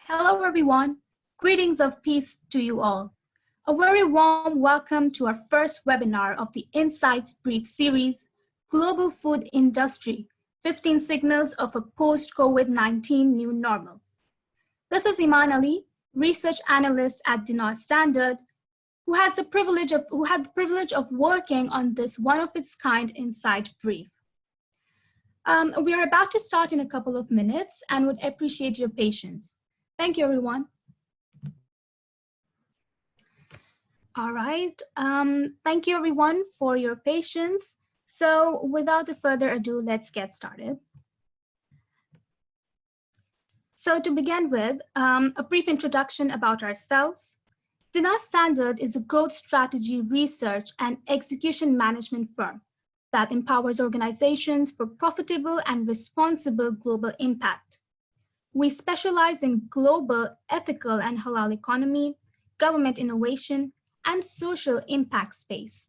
Hello, everyone. Greetings of peace to you all. A very warm welcome to our first webinar of the Insights Brief series, Global Food Industry, 15 Signals of a Post-COVID-19 New Normal. This is Iman Ali, research analyst at DinarStandard, who had the privilege of working on this one-of-its-kind Insight Brief. We are about to start in a couple of minutes and would appreciate your patience. Thank you, everyone. All right. Thank you, everyone, for your patience. So without further ado, let's get started. So to begin with, a brief introduction about ourselves. DinarStandard is a growth strategy research and execution management firm that empowers organizations for profitable and responsible global impact. We specialize in global, ethical, and halal economy, government innovation, and social impact space.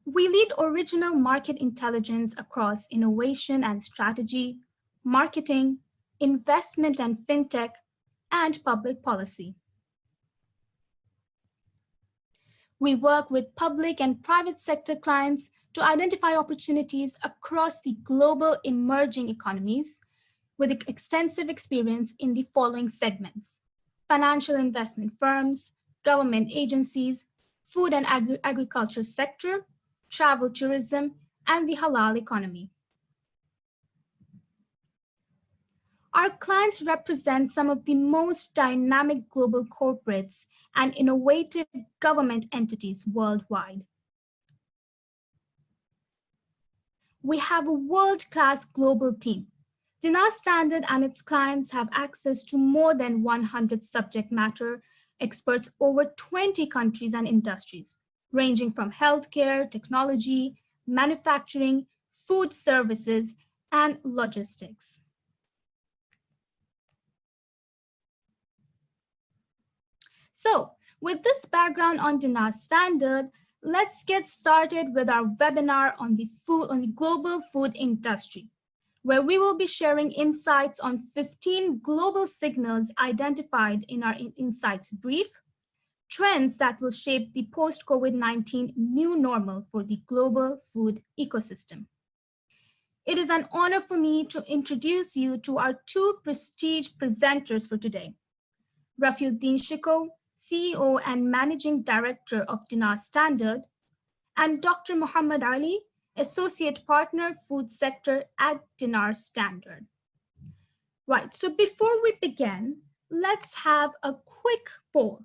We lead original market intelligence across innovation and strategy, marketing, investment and fintech, and public policy. We work with public and private sector clients to identify opportunities across the global emerging economies with extensive experience in the following segments: financial investment firms, government agencies, food and agriculture sector, travel tourism, and the halal economy. Our clients represent some of the most dynamic global corporates and innovative government entities worldwide. We have a world-class global team. DinarStandard and its clients have access to more than 100 subject matter experts over 20 countries and industries, ranging from healthcare, technology, manufacturing, food services, and logistics. So with this background on DinarStandard, let's get started with our webinar on the global food industry, where we will be sharing insights on 15 global signals identified in our Insights Brief, trends that will shape the post-COVID-19 new normal for the global food ecosystem. It is an honor for me to introduce you to our two prestige presenters for today, Rafiuddin Shiko, CEO and Managing Director of DinarStandard, and Dr. Muhammad Ali, Associate Partner, Food Sector at DinarStandard. Right, so before we begin, let's have a quick poll.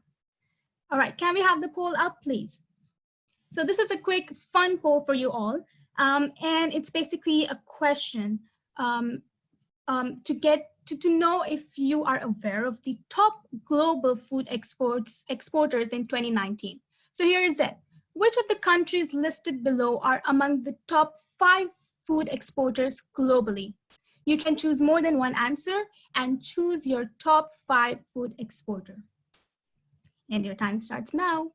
All right, can we have the poll up, please? So this is a quick, fun poll for you all, and it's basically a question to know if you are aware of the top global food exporters in 2019. So here is it. Which of the countries listed below are among the top 5 food exporters globally? You can choose more than one answer and choose your top 5 food exporter. And your time starts now.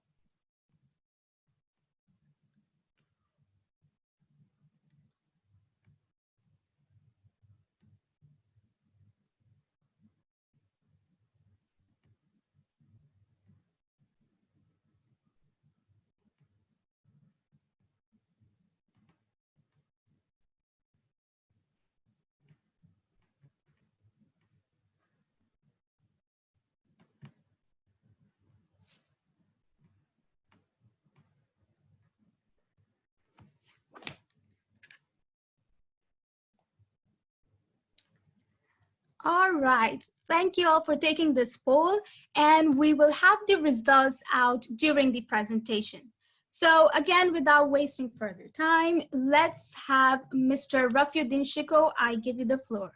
All right, thank you all for taking this poll, and we will have the results out during the presentation. So again, without wasting further time, let's have Mr. Rafiuddin Shiko. I give you the floor.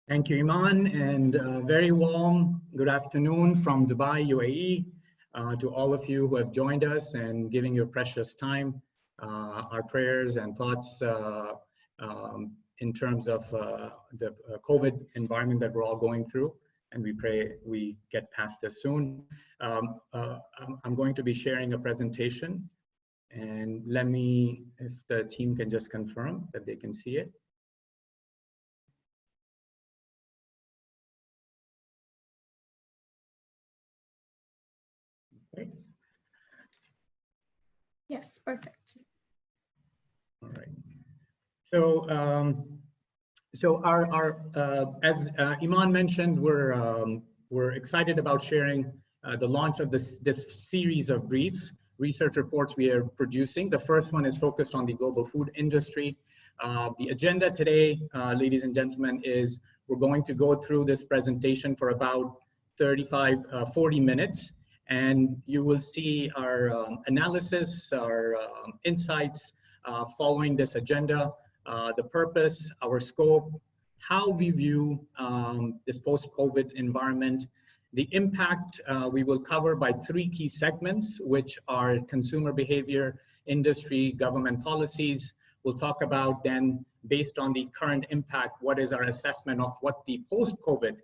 Thank you, Iman, and very warm good afternoon from Dubai, UAE, to all of you who have joined us and giving your precious time. Our prayers and thoughts in terms of the COVID environment that we're all going through, and we pray we get past this soon. I'm going to be sharing a presentation, And let me, if the team can just confirm that they can see it. Okay. Yes, perfect. All right. So, as Iman mentioned, we're excited about sharing the launch of this series of briefs, research reports we are producing. The first one is focused on the global food industry. The agenda today, ladies and gentlemen, is we're going to go through this presentation for about 40 minutes, and you will see our analysis, our insights following this agenda, the purpose, our scope, how we view this post-COVID environment, the impact we will cover by 3 key segments, which are consumer behavior, industry, government policies. We'll talk about then, based on the current impact, what is our assessment of what the post-COVID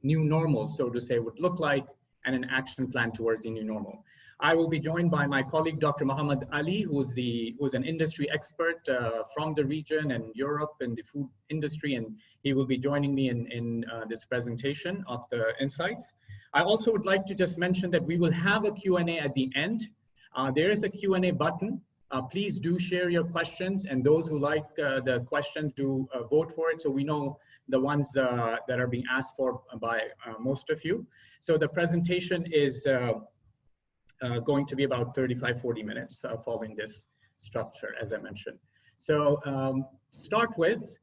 new normal, so to say, would look like, and an action plan towards the new normal. I will be joined by my colleague, Dr. Muhammad Ali, who's an industry expert from the region and Europe in the food industry, and he will be joining me in this presentation of the insights. I also would like to just mention that we will have a Q&A at the end. There is a Q&A button. Please do share your questions, and those who like the questions do vote for it, so we know the ones that are being asked for by most of you. So the presentation is going to be about 35-40 minutes following this structure, as I mentioned. So start with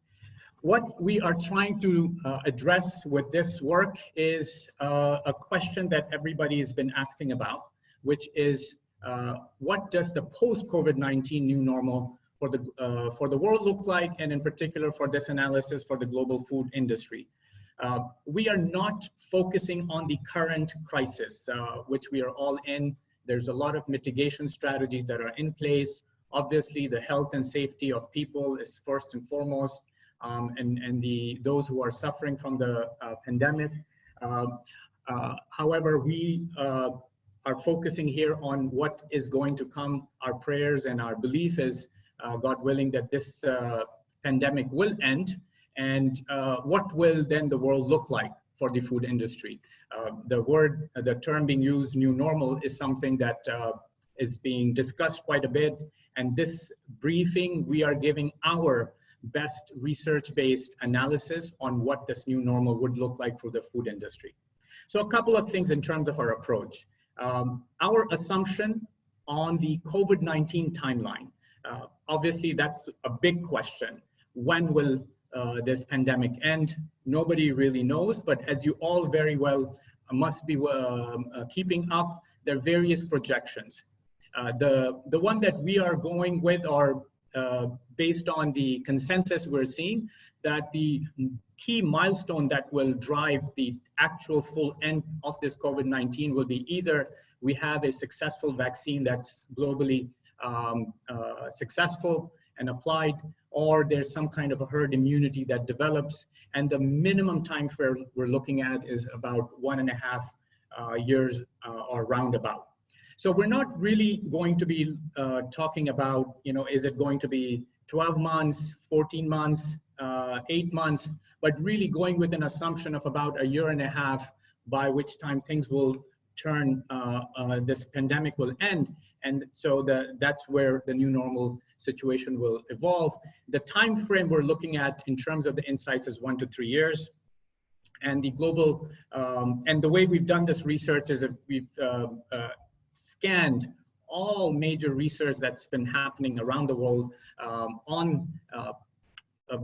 what we are trying to address with this work is a question that everybody has been asking about, which is what does the post-COVID-19 new normal for the world look like, and in particular for this analysis for the global food industry. We are not focusing on the current crisis, which we are all in. There's a lot of mitigation strategies that are in place. Obviously, the health and safety of people is first and foremost, and those who are suffering from the pandemic. However, we are focusing here on what is going to come. Our prayers and our belief is, God willing, that this pandemic will end, and what will then the world look like for the food industry. The term being used, new normal, is something that is being discussed quite a bit, and this briefing, we are giving our best research-based analysis on what this new normal would look like for the food industry. So a couple of things in terms of our approach. Our assumption on the COVID-19 timeline. Obviously, that's a big question. When will this pandemic end? Nobody really knows, but as you all very well must be keeping up, there are various projections. The one that we are going with are based on the consensus we're seeing, that the key milestone that will drive the actual full end of this COVID-19 will be either we have a successful vaccine that's globally successful and applied, or there's some kind of a herd immunity that develops, and the minimum time frame we're looking at is about 1.5 years or roundabout. So we're not really going to be talking about, is it going to be 12 months, 14 months, 8 months, but really going with an assumption of about 1.5 years, by which time things will turn, this pandemic will end. And so that's where the new normal situation will evolve. The time frame we're looking at in terms of the insights is 1 to 3 years. And the global, and the way we've done this research is that we've scanned all major research that's been happening around the world on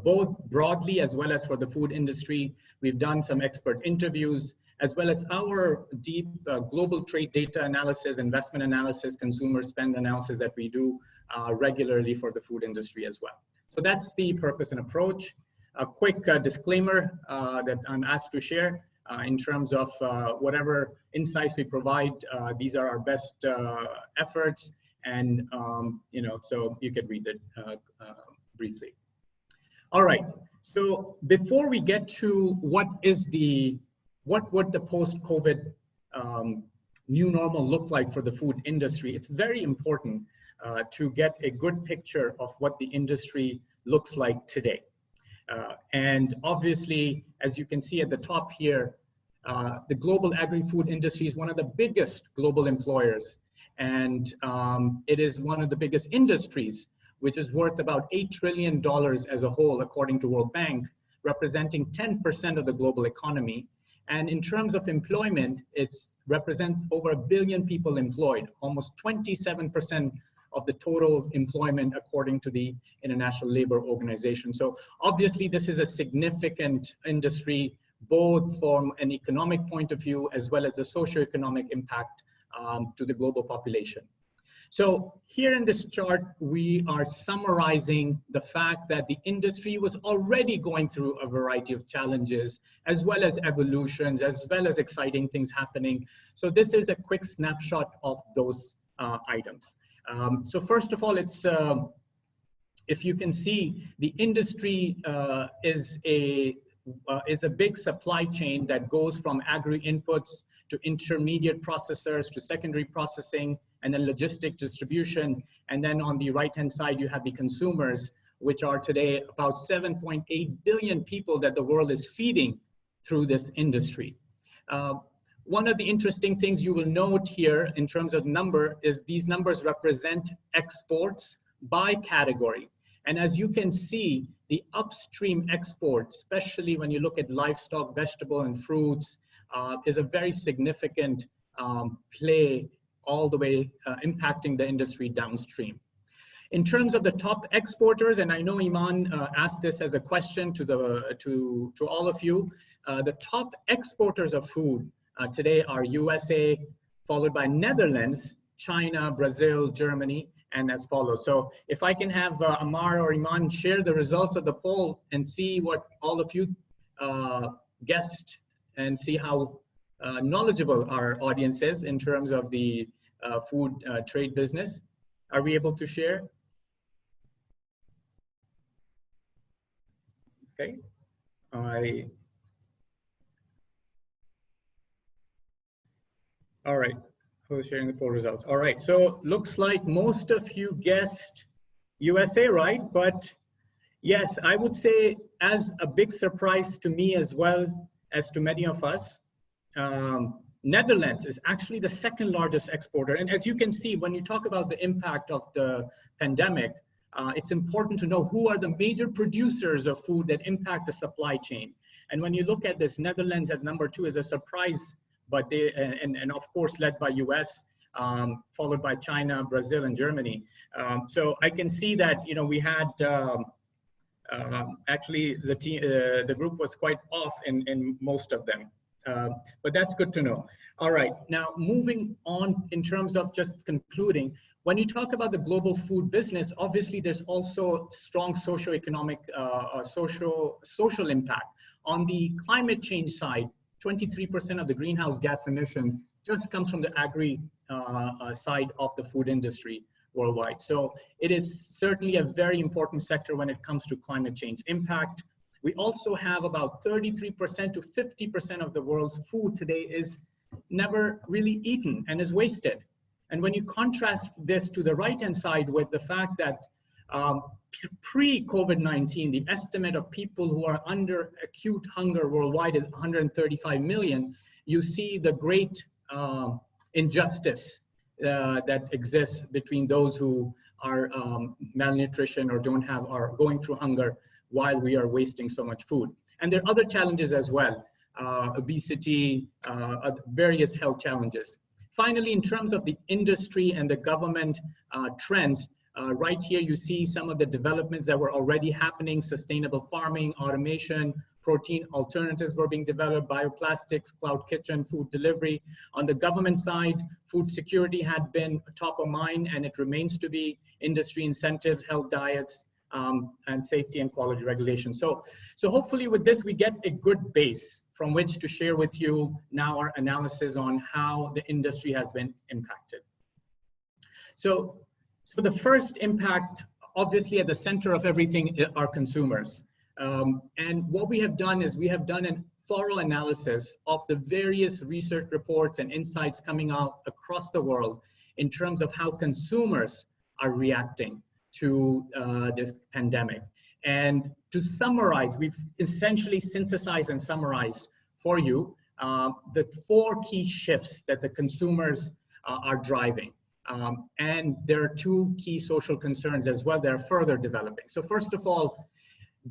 both broadly as well as for the food industry. We've done some expert interviews, as well as our deep global trade data analysis, investment analysis, consumer spend analysis that we do regularly for the food industry as well. So that's the purpose and approach. A quick disclaimer that I'm asked to share in terms of whatever insights we provide, these are our best efforts, and so you could read it briefly. All right, so before we get to what would the post-COVID new normal look like for the food industry, it's very important to get a good picture of what the industry looks like today. And obviously, as you can see at the top here, the global agri-food industry is one of the biggest global employers. And it is one of the biggest industries, which is worth about $8 trillion as a whole, according to World Bank, representing 10% of the global economy. And in terms of employment, it represents over 1 billion people employed, almost 27% of the total employment according to the International Labour Organization. So obviously this is a significant industry, both from an economic point of view as well as a socioeconomic impact to the global population. So here in this chart, we are summarizing the fact that the industry was already going through a variety of challenges, as well as evolutions, as well as exciting things happening. So this is a quick snapshot of those items. So first of all, it's if you can see, the industry is a big supply chain that goes from agri inputs to intermediate processors to secondary processing, and then logistic distribution. And then on the right-hand side, you have the consumers, which are today about 7.8 billion people that the world is feeding through this industry. One of the interesting things you will note here in terms of number is these numbers represent exports by category. And as you can see, the upstream exports, especially when you look at livestock, vegetable, and fruits, is a very significant play all the way impacting the industry downstream. In terms of the top exporters, and I know Iman asked this as a question to all of you, the top exporters of food today are USA, followed by Netherlands, China, Brazil, Germany, and as follows. So if I can have Amar or Iman share the results of the poll and see what all of you guessed and see how knowledgeable our audience is in terms of the food trade business. Are we able to share? Okay. All right. Who's sharing the poll results? All right. So looks like most of you guessed USA, right? But yes, I would say as a big surprise to me as well as to many of us, Netherlands is actually the second largest exporter. And as you can see, when you talk about the impact of the pandemic, it's important to know who are the major producers of food that impact the supply chain. And when you look at this, Netherlands as number 2 is a surprise, but they, and of course led by US, followed by China, Brazil, and Germany. So I can see that, you know, we had, actually the group was quite off in most of them. But that's good to know. All right, now moving on in terms of just concluding, when you talk about the global food business, obviously there's also strong socioeconomic, social impact. On the climate change side, 23% of the greenhouse gas emission just comes from the agri side of the food industry worldwide. So it is certainly a very important sector when it comes to climate change impact. We also have about 33% to 50% of the world's food today is never really eaten and is wasted. And when you contrast this to the right-hand side with the fact that pre-COVID-19, the estimate of people who are under acute hunger worldwide is 135 million, you see the great injustice that exists between those who are malnutrition or don't have, or going through hunger while we are wasting so much food. And there are other challenges as well, obesity, various health challenges. Finally, in terms of the industry and the government trends, right here you see some of the developments that were already happening: sustainable farming, automation, protein alternatives were being developed, bioplastics, cloud kitchen, food delivery. On the government side, food security had been top of mind, and it remains to be. Industry incentives, health diets, and safety and quality regulation. So hopefully with this, we get a good base from which to share with you now our analysis on how the industry has been impacted. So the first impact, obviously at the center of everything, are consumers. And what we have done is we have done a thorough analysis of the various research reports and insights coming out across the world in terms of how consumers are reacting to this pandemic. And to summarize, we've essentially synthesized and summarized for you the 4 key shifts that the consumers are driving. And there are 2 key social concerns as well that are further developing. So first of all,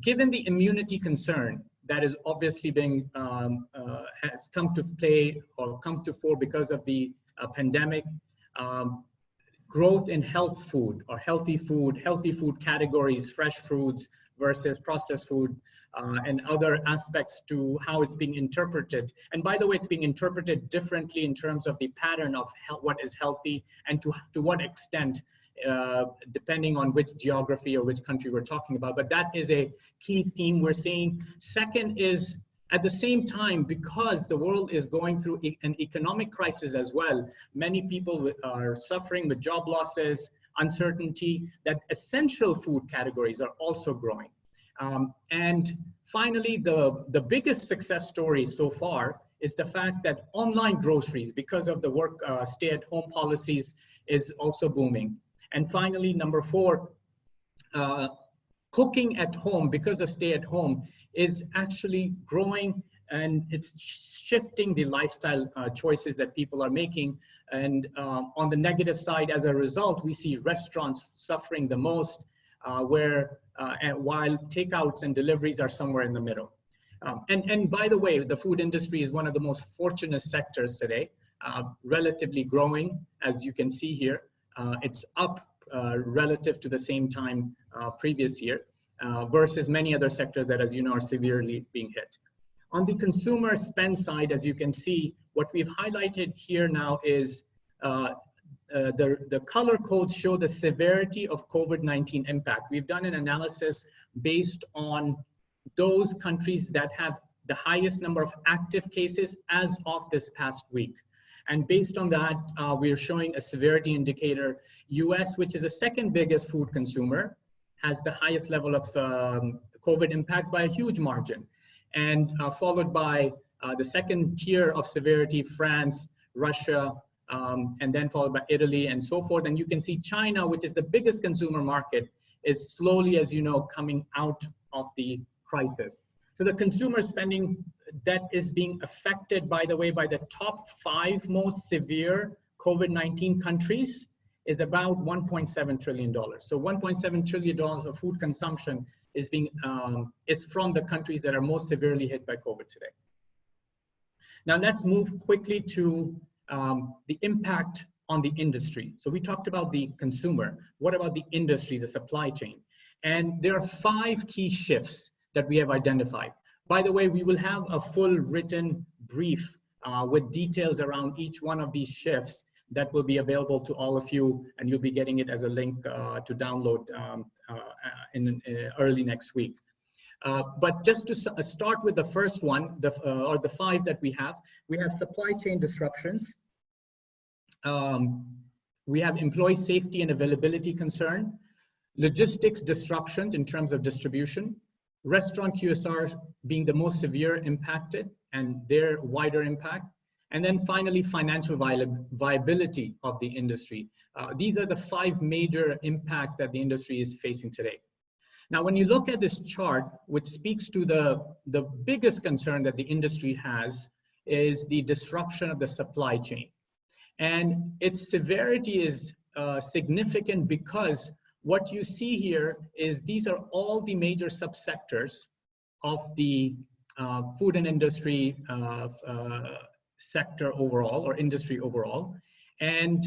given the immunity concern that is obviously being has come to play or come to fore because of the pandemic, growth in health food or healthy food categories, fresh foods versus processed food, and other aspects to how it's being interpreted. And by the way, it's being interpreted differently in terms of the pattern of what is healthy and to what extent, depending on which geography or which country we're talking about. But that is a key theme we're seeing. Second is, at the same time, because the world is going through an economic crisis as well, many people are suffering with job losses, uncertainty, that essential food categories are also growing. And finally, the biggest success story so far is the fact that online groceries, because of the stay-at-home policies, is also booming. And finally, number 4, cooking at home, because of stay-at-home, is actually growing, and it's shifting the lifestyle choices that people are making. And on the negative side, as a result, we see restaurants suffering the most, while takeouts and deliveries are somewhere in the middle. And by the way, the food industry is one of the most fortunate sectors today, relatively growing, as you can see here. It's up relative to the same time previous year, versus many other sectors that, as you know, are severely being hit. On the consumer spend side, as you can see, what we've highlighted here now is the color codes show the severity of COVID-19 impact. We've done an analysis based on those countries that have the highest number of active cases as of this past week. And based on that, we're showing a severity indicator. US, which is the second biggest food consumer, has the highest level of COVID impact by a huge margin. And followed by the second tier of severity, France, Russia, and then followed by Italy and so forth. And you can see China, which is the biggest consumer market, is slowly, as you know, coming out of the crisis. So the consumer spending that is being affected, by the way, by the top 5 most severe COVID-19 countries is about $1.7 trillion. So $1.7 trillion of food consumption is from the countries that are most severely hit by COVID today. Now let's move quickly to the impact on the industry. So we talked about the consumer. What about the industry, the supply chain? And there are 5 key shifts that we have identified. By the way, we will have a full written brief with details around each one of these shifts that will be available to all of you, and you'll be getting it as a link to download in early next week. But just to start with the first one, or the 5 that we have supply chain disruptions. We have employee safety and availability concern, logistics disruptions in terms of distribution, restaurant QSR being the most severe impacted and their wider impact. And then finally, financial viability of the industry. These are the 5 major impact that the industry is facing today. Now, when you look at this chart, which speaks to the biggest concern that the industry has, is the disruption of the supply chain. And its severity is significant because what you see here is these are all the major subsectors of the food and industry sector overall, or industry overall. And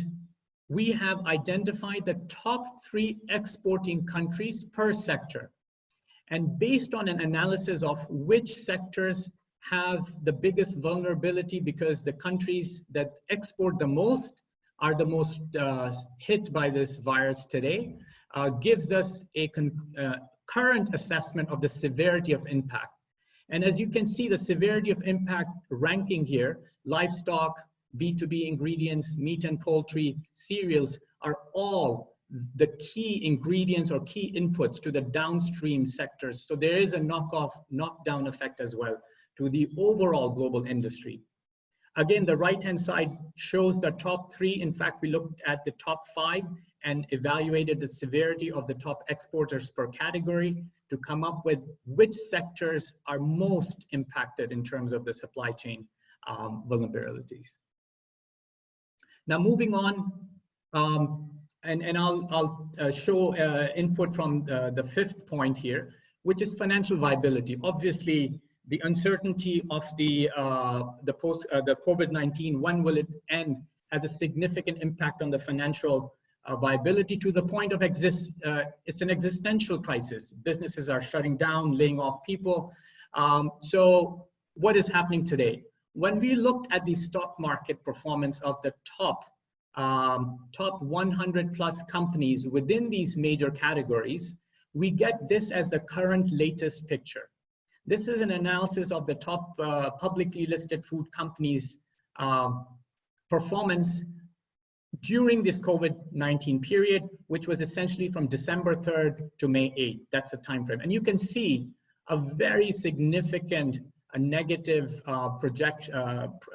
we have identified the top 3 exporting countries per sector. And based on an analysis of which sectors have the biggest vulnerability, because the countries that export the most are the most hit by this virus today, gives us a current assessment of the severity of impact. And as you can see, the severity of impact ranking here, livestock, B2B ingredients, meat and poultry, cereals are all the key ingredients or key inputs to the downstream sectors. So there is a knockdown effect as well to the overall global industry. Again, the right-hand side shows the top 3. In fact, we looked at the top 5, and evaluated the severity of the top exporters per category to come up with which sectors are most impacted in terms of the supply chain vulnerabilities. Now moving on, and I'll show input from the fifth point here, which is financial viability. Obviously, the uncertainty of the COVID-19, when will it end, has a significant impact on the financial viability to the point of it's an existential crisis. Businesses are shutting down, laying off people. So what is happening today? When we looked at the stock market performance of the top 100 plus companies within these major categories, we get this as the current latest picture. This is an analysis of the top publicly listed food companies' performance during this COVID-19 period, which was essentially from December 3rd to May 8th. That's the time frame. And you can see a very significant negative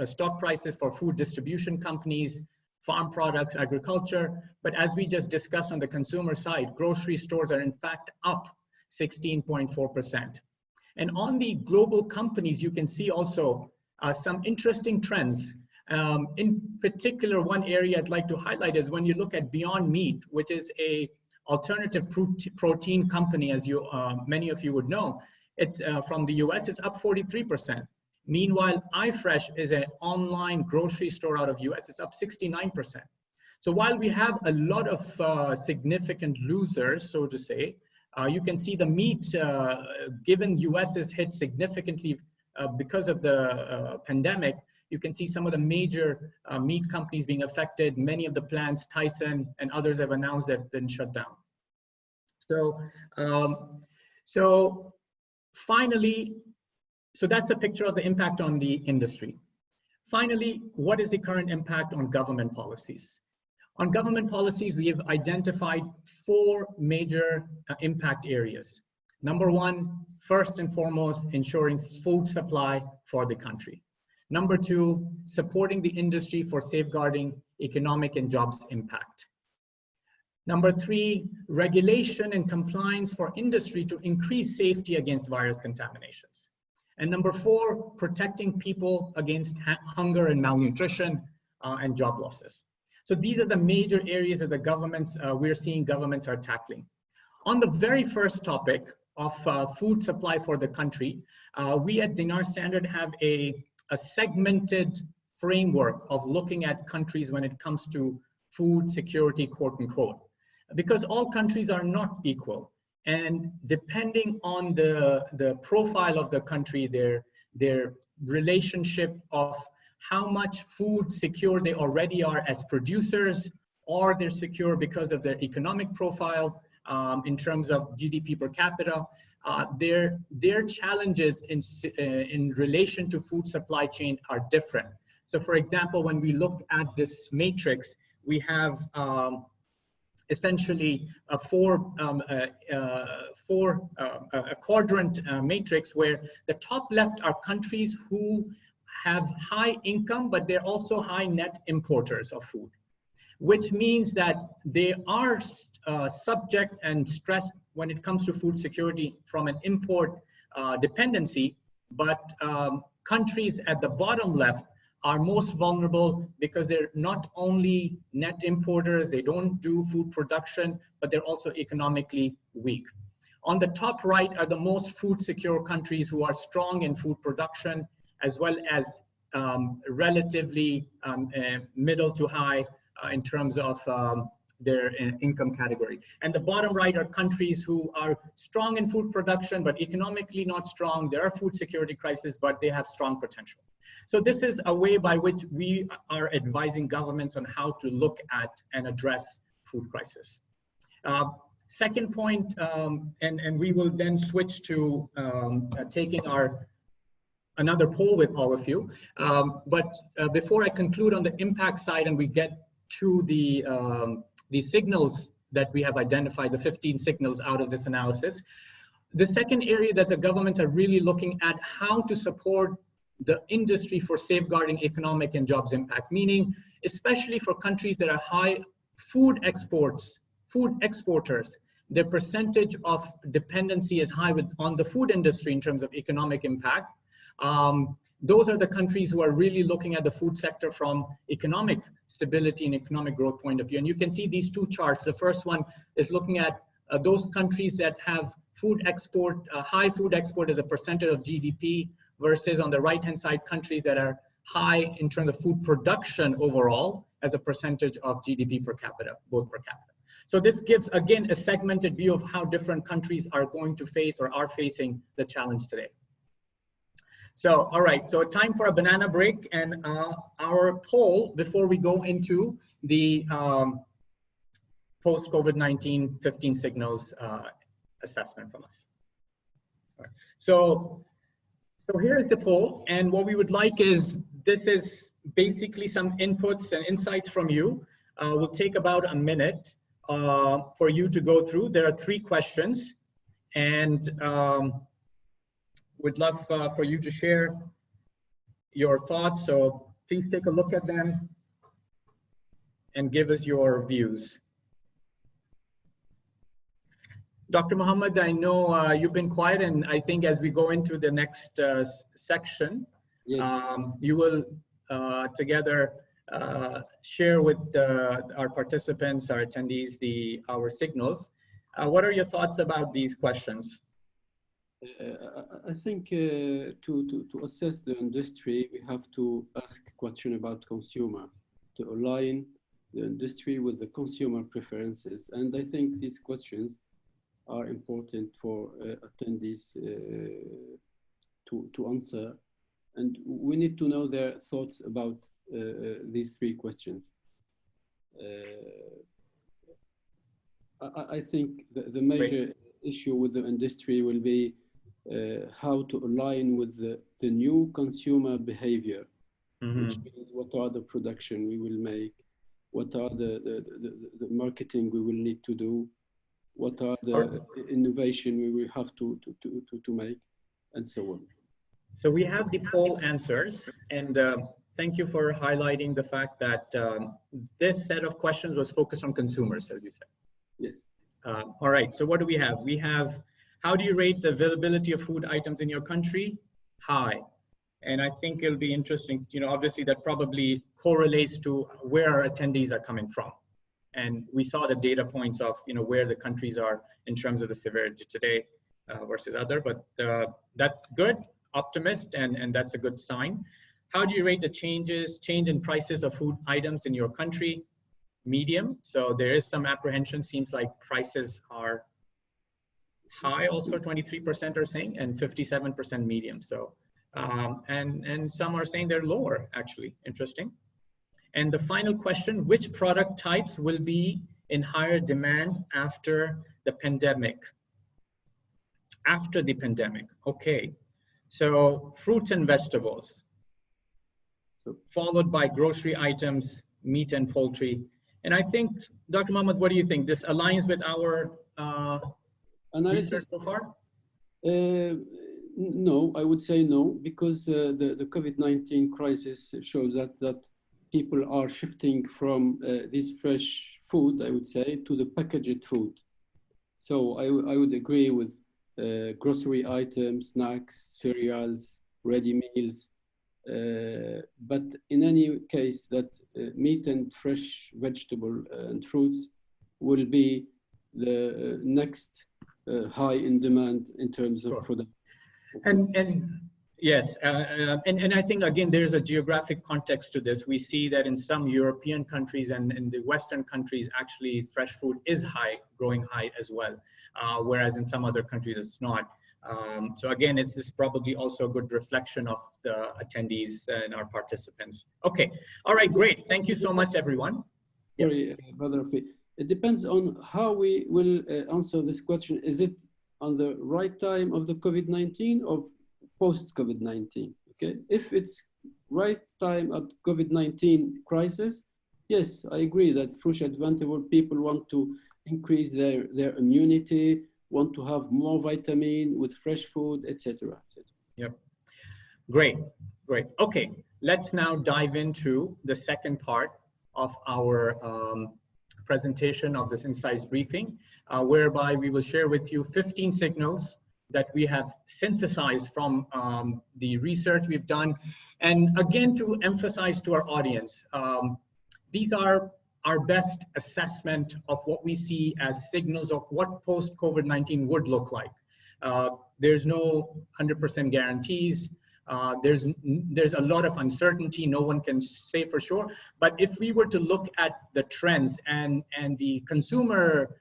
stock prices for food distribution companies, farm products, agriculture. But as we just discussed on the consumer side, grocery stores are in fact up 16.4%. And on the global companies, you can see also some interesting trends. In particular, one area I'd like to highlight is when you look at Beyond Meat, which is a alternative protein company, as many of you would know. It's from the US, it's up 43%. Meanwhile, iFresh is an online grocery store out of US, it's up 69%. So while we have a lot of significant losers, so to say, you can see the meat, given US is hit significantly because of the pandemic, you can see some of the major meat companies being affected. Many of the plants, Tyson and others, have announced that they've been shut down. So finally, so that's a picture of the impact on the industry. Finally, what is the current impact on government policies? On government policies, we have identified 4 major impact areas. Number 1, first and foremost, ensuring food supply for the country. Number 2, supporting the industry for safeguarding economic and jobs impact. Number 3, regulation and compliance for industry to increase safety against virus contaminations. And number 4, protecting people against hunger and malnutrition and job losses. So these are the major areas of the governments we're seeing governments are tackling. On the very first topic of food supply for the country, we at DinarStandard have a segmented framework of looking at countries when it comes to food security, quote unquote, because all countries are not equal. And depending on the profile of the country, their relationship of how much food secure they already are as producers, or they're secure because of their economic profile in terms of GDP per capita, their challenges in relation to food supply chain are different. So for example, when we look at this matrix, we have essentially a quadrant matrix where the top left are countries who have high income, but they're also high net importers of food, which means that they are subject and stressed when it comes to food security from an import dependency, but countries at the bottom left are most vulnerable because they're not only net importers, they don't do food production, but they're also economically weak. On the top right are the most food secure countries who are strong in food production, as well as relatively middle to high in terms of their income category. And the bottom right are countries who are strong in food production, but economically not strong. There are food security crises, but they have strong potential. So this is a way by which we are advising governments on how to look at and address food crisis. Second point, and we will then switch to taking another poll with all of you. But before I conclude on the impact side and we get to the signals that we have identified, the 15 signals out of this analysis, the second area that the governments are really looking at how to support the industry for safeguarding economic and jobs impact, meaning especially for countries that are high food exporters, their percentage of dependency is high on the food industry in terms of economic impact. Those are the countries who are really looking at the food sector from economic stability and economic growth point of view. And you can see these two charts. The first one is looking at those countries that have food export, high food export as a percentage of GDP, versus on the right-hand side, countries that are high in terms of food production overall as a percentage of GDP per capita, both per capita. So this gives, again, a segmented view of how different countries are going to face or are facing the challenge today. So, all right, so time for a banana break, and our poll before we go into the post-COVID-19 15 signals assessment from us. All right. So here's the poll, and what we would like is, this is basically some inputs and insights from you. Will take about a minute for you to go through. There are 3 questions, and would love for you to share your thoughts. So please take a look at them and give us your views. Dr. Muhammad, I know you've been quiet, and I think as we go into the next section, yes. You will together share with our participants, our attendees, our signals. What are your thoughts about these questions? I think to assess the industry, we have to ask a question about consumer, to align the industry with the consumer preferences. And I think these questions are important for attendees to answer. And we need to know their thoughts about these 3 questions. I think the major issue with the industry will be how to align with the new consumer behavior, which means what are the production we will make, what are the marketing we will need to do, what are the innovation we will have to make, and so on. So we have the poll answers, and thank you for highlighting the fact that this set of questions was focused on consumers, as you said. Yes. All right, so what do we have? We have, how do you rate the availability of food items in your country? High. And I think it'll be interesting, obviously that probably correlates to where our attendees are coming from. And we saw the data points of, where the countries are in terms of the severity today versus other, but that's good, optimist, and that's a good sign. How do you rate the change in prices of food items in your country? Medium. So there is some apprehension, seems like prices are high, also 23% are saying, and 57% medium. So, and some are saying they're lower, actually, interesting. And the final question, which product types will be in higher demand after the pandemic? After the pandemic, okay. So fruits and vegetables, followed by grocery items, meat and poultry. And I think, Dr. Muhammad, what do you think? This aligns with our analysis so far? No, I would say no, because the COVID-19 crisis shows that people are shifting from this fresh food, I would say, to the packaged food. So I would agree with grocery items, snacks, cereals, ready meals. But in any case, that meat and fresh vegetable and fruits will be the next high in demand in terms of product. And yes, and I think, again, there's a geographic context to this. We see that in some European countries and in the Western countries, actually fresh food is growing high as well, whereas in some other countries it's not. So again, this is probably also a good reflection of the attendees and our participants. Okay, all right, great. Thank you so much, everyone. Sorry, Brother Rafi. It depends on how we will answer this question. Is it on the right time of the COVID-19 or post-COVID-19? Okay, if it's right time at COVID-19 crisis, yes, I agree that fresh advantage people want to increase their immunity, want to have more vitamin with fresh food, etc. Yep. Great. Okay, let's now dive into the second part of our presentation of this insights briefing, whereby we will share with you 15 signals that we have synthesized from the research we've done. And again, to emphasize to our audience, these are our best assessment of what we see as signals of what post-COVID-19 would look like. There's no 100% guarantees. There's a lot of uncertainty. No one can say for sure. But if we were to look at the trends and the consumer,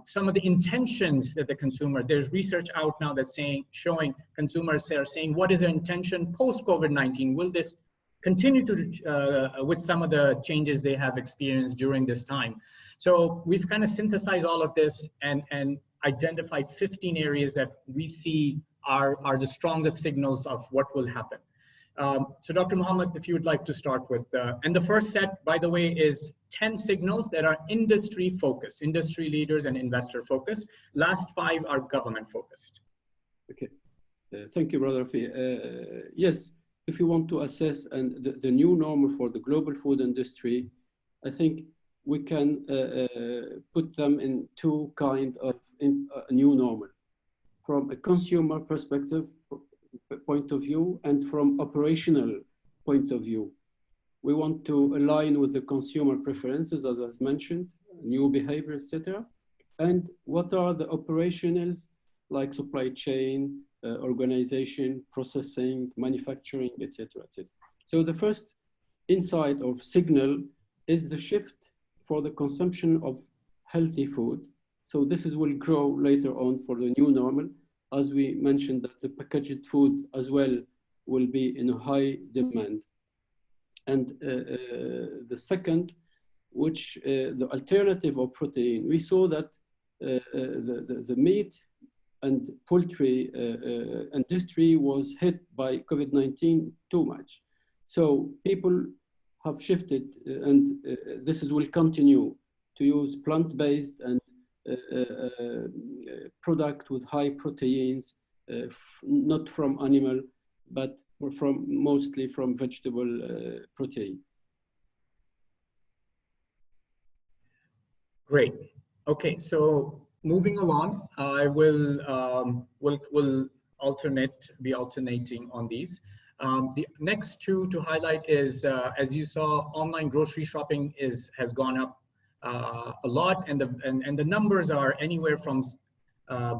some of the intentions that the consumer, there's research out now that's showing consumers are saying, what is their intention post-COVID-19? Will this continue to, with some of the changes they have experienced during this time? So we've kind of synthesized all of this and identified 15 areas that we see are the strongest signals of what will happen. So Dr. Muhammad, if you would like to start with, and the first set, by the way, is 10 signals that are industry focused, industry leaders and investor focused. Last 5 are government focused. Okay, thank you, Brother Rafi. Yes, if you want to assess the new normal for the global food industry, I think we can put them in two kinds of new normal. From a consumer perspective, point of view, and from operational point of view. We want to align with the consumer preferences, as I mentioned, new behavior, etc. And what are the operationals like supply chain, organization, processing, manufacturing, etc., etc. So the first insight or signal is the shift for the consumption of healthy food. So this will grow later on for the new normal. As we mentioned, that the packaged food as well will be in a high demand. And the second, which the alternative of protein, we saw that the meat and poultry industry was hit by COVID-19 too much. So people have shifted, and this will continue to use plant-based and product with high proteins, not from animal, but mostly from vegetable protein. Great. Okay, so moving along, I will be alternating on these. The next two to highlight is, as you saw, online grocery shopping has gone up a lot, and the numbers are anywhere from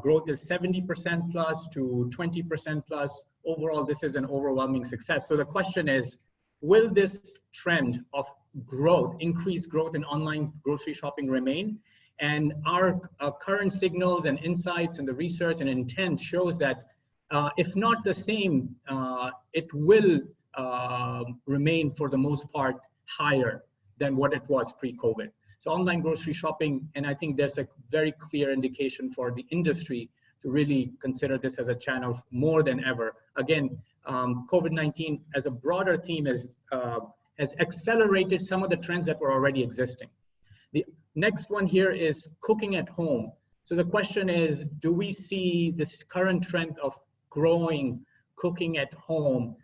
growth is 70% plus to 20% plus. Overall, this is an overwhelming success. So the question is, will this trend of growth, increased growth in online grocery shopping remain? And our current signals and insights and the research and intent shows that if not the same, it will remain for the most part higher than what it was pre-COVID. So online grocery shopping, and I think there's a very clear indication for the industry to really consider this as a channel more than ever. Again, COVID-19 as a broader theme has accelerated some of the trends that were already existing. The next one here is cooking at home. So the question is, do we see this current trend of growing cooking at home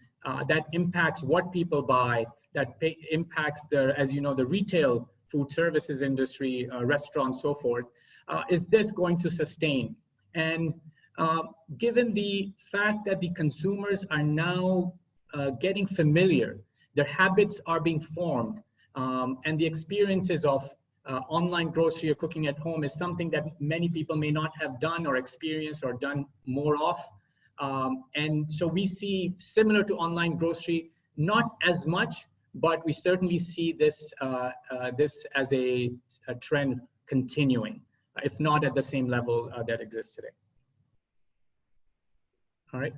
that impacts what people buy, that impacts as you know, the retail food services industry, restaurants, so forth. Is this going to sustain? And given the fact that the consumers are now getting familiar, their habits are being formed, and the experiences of online grocery or cooking at home is something that many people may not have done or experienced or done more of. And so we see, similar to online grocery, not as much, but we certainly see this as a trend continuing, if not at the same level that exists today. All right.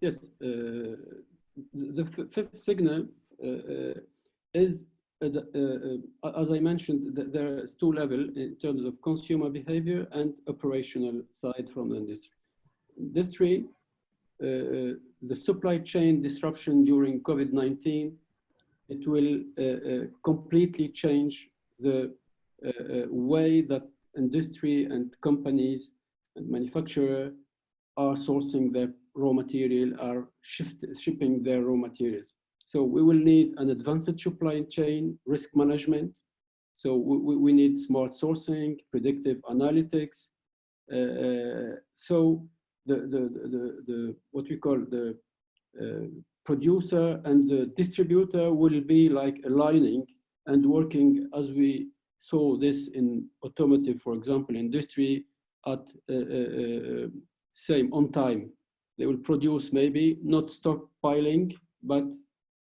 Yes, the fifth signal is, as I mentioned, there is two levels in terms of consumer behavior and operational side from the industry. The supply chain disruption during COVID-19, it will completely change the way that industry and companies and manufacturers are sourcing their raw material, are shipping their raw materials. So we will need an advanced supply chain, risk management, So we need smart sourcing, predictive analytics. So the what we call the producer and the distributor will be like aligning and working, as we saw this in automotive, for example, industry, at same on time. They will produce maybe not stockpiling, but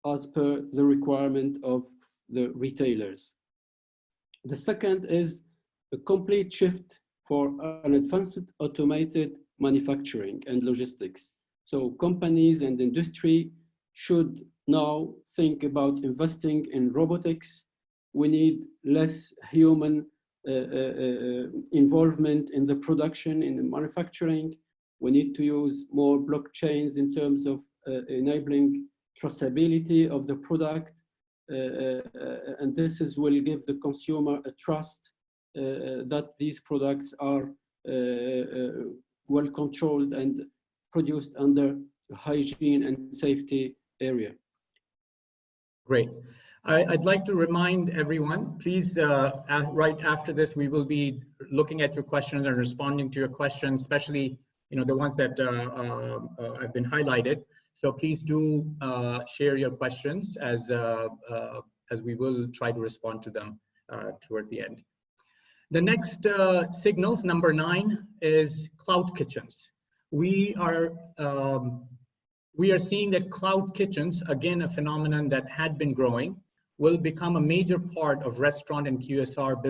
as per the requirement of the retailers. The second is a complete shift for an advanced automated manufacturing and logistics. So companies and industry should now think about investing in robotics. We need less human involvement in the production, in the manufacturing. We need to use more blockchains in terms of enabling traceability of the product. And this will give the consumer a trust that these products are well controlled and produced under hygiene and safety area. Great. I'd like to remind everyone, please, right after this, we will be looking at your questions and responding to your questions, especially the ones that have been highlighted. So please do share your questions as we will try to respond to them toward the end. The next signals, number 9, is cloud kitchens. We are seeing that cloud kitchens, again, a phenomenon that had been growing, will become a major part of restaurant and QSR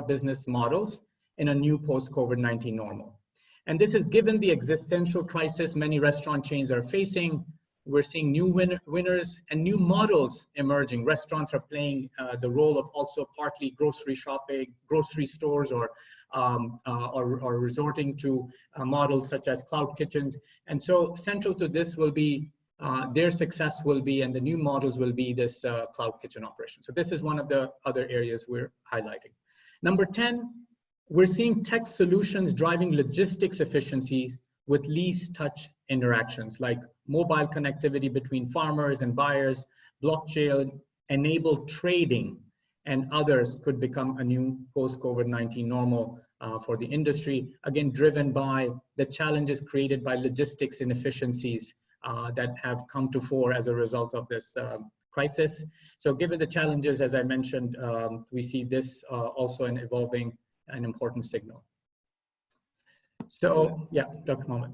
business models in a new post-COVID-19 normal. And this is given the existential crisis many restaurant chains are facing. We're seeing new winners and new models emerging. Restaurants are playing the role of also partly grocery shopping, grocery stores, or resorting to models such as cloud kitchens. And so central to this will be their success will be, and the new models will be this cloud kitchen operation. So this is one of the other areas we're highlighting. Number 10, we're seeing tech solutions driving logistics efficiencies with least touch interactions, like mobile connectivity between farmers and buyers, blockchain-enabled trading, and others could become a new post-COVID-19 normal for the industry, again, driven by the challenges created by logistics inefficiencies that have come to fore as a result of this crisis. So given the challenges, as I mentioned, we see this also an evolving and important signal. So yeah, Dr. Mohammed.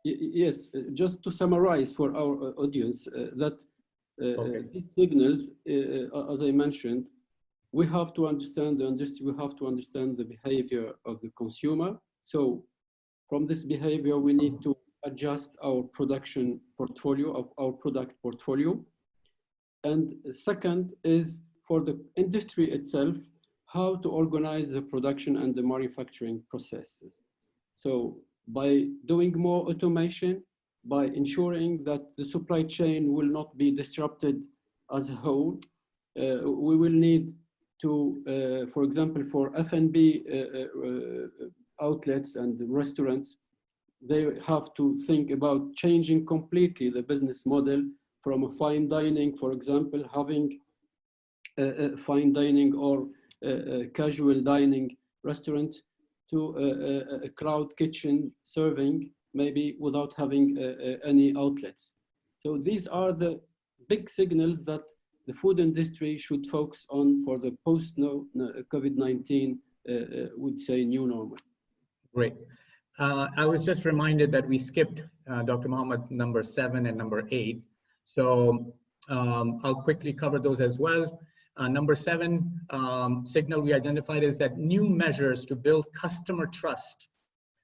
Yes, just to summarize for our audience, that these signals, as I mentioned, we have to understand the industry, we have to understand the behavior of the consumer. So from this behavior, we need to adjust our production portfolio, of our product portfolio. And second is for the industry itself, how to organize the production and the manufacturing processes. So by doing more automation, by ensuring that the supply chain will not be disrupted as a whole, we will need to, for example, for F&B outlets and restaurants, they have to think about changing completely the business model from a fine dining, for example, having a fine dining or a casual dining restaurant to a cloud kitchen serving, maybe without having any outlets. So these are the big signals that the food industry should focus on for the post-COVID-19, would say, new normal. Great. I was just reminded that we skipped, Dr. Mohammed, number 7 and number 8. So I'll quickly cover those as well. Number 7 signal we identified is that new measures to build customer trust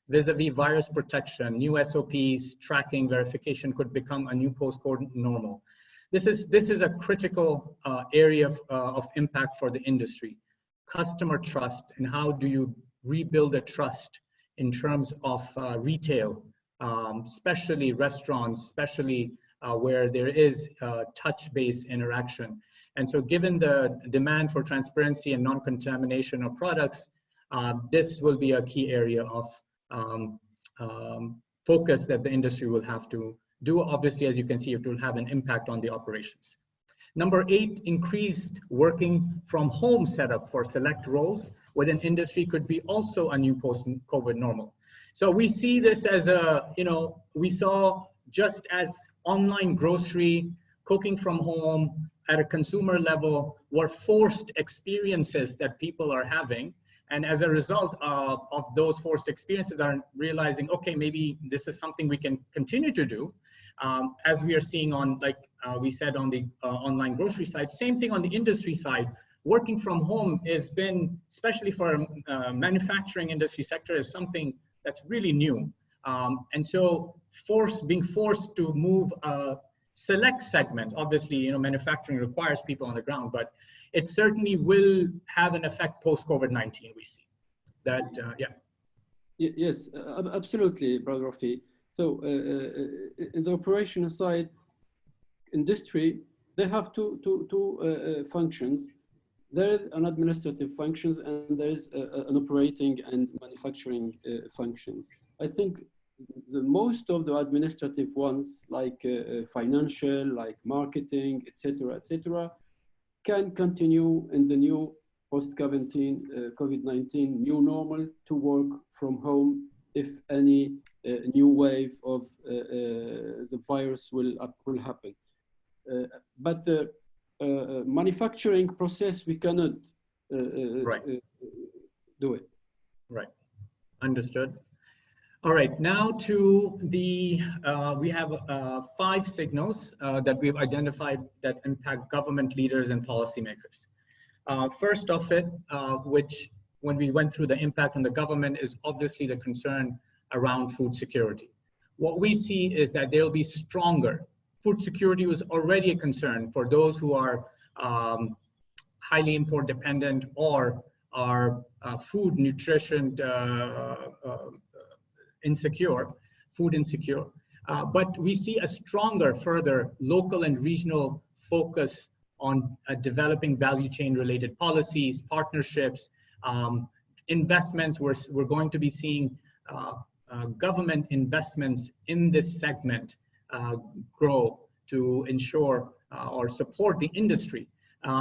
vis-a-vis virus protection, new SOPs, tracking, verification could become a new post-COVID normal. This is a critical area of impact for the industry. Customer trust, and how do you rebuild a trust in terms of retail, especially restaurants, especially where there is touch-based interaction. And so given the demand for transparency and non-contamination of products, this will be a key area of focus that the industry will have to do. Obviously, as you can see, it will have an impact on the operations. Number 8, increased working from home setup for select roles within industry could be also a new post-COVID normal. So we see this as we saw just as online grocery, cooking from home at a consumer level were forced experiences that people are having. And as a result of those forced experiences are realizing, okay, maybe this is something we can continue to do. As we are seeing on, like we said, on the online grocery side, same thing on the industry side. Working from home has been, especially for manufacturing industry sector, is something that's really new. And so being forced to move a select segment, obviously, manufacturing requires people on the ground, but it certainly will have an effect post-COVID-19, we see. That, yeah. Yes, absolutely, Brother Rafi. So in the operational side, industry, they have two functions. There is an administrative functions and there is an operating and manufacturing functions. I think the most of the administrative ones, like financial, like marketing, etc., can continue in the new post-COVID-19 new normal to work from home if any new wave of the virus will happen. But the manufacturing process, we cannot do it. Right, understood. All right, now to the, we have 5 signals that we've identified that impact government leaders and policymakers. First of it, which when we went through the impact on the government, is obviously the concern around food security. What we see is that they'll be stronger. Food security was already a concern for those who are highly import dependent or are food nutrition insecure, food insecure. But we see a stronger, further local and regional focus on developing value chain related policies, partnerships, investments. We're going to be seeing government investments in this segment grow to ensure or support the industry,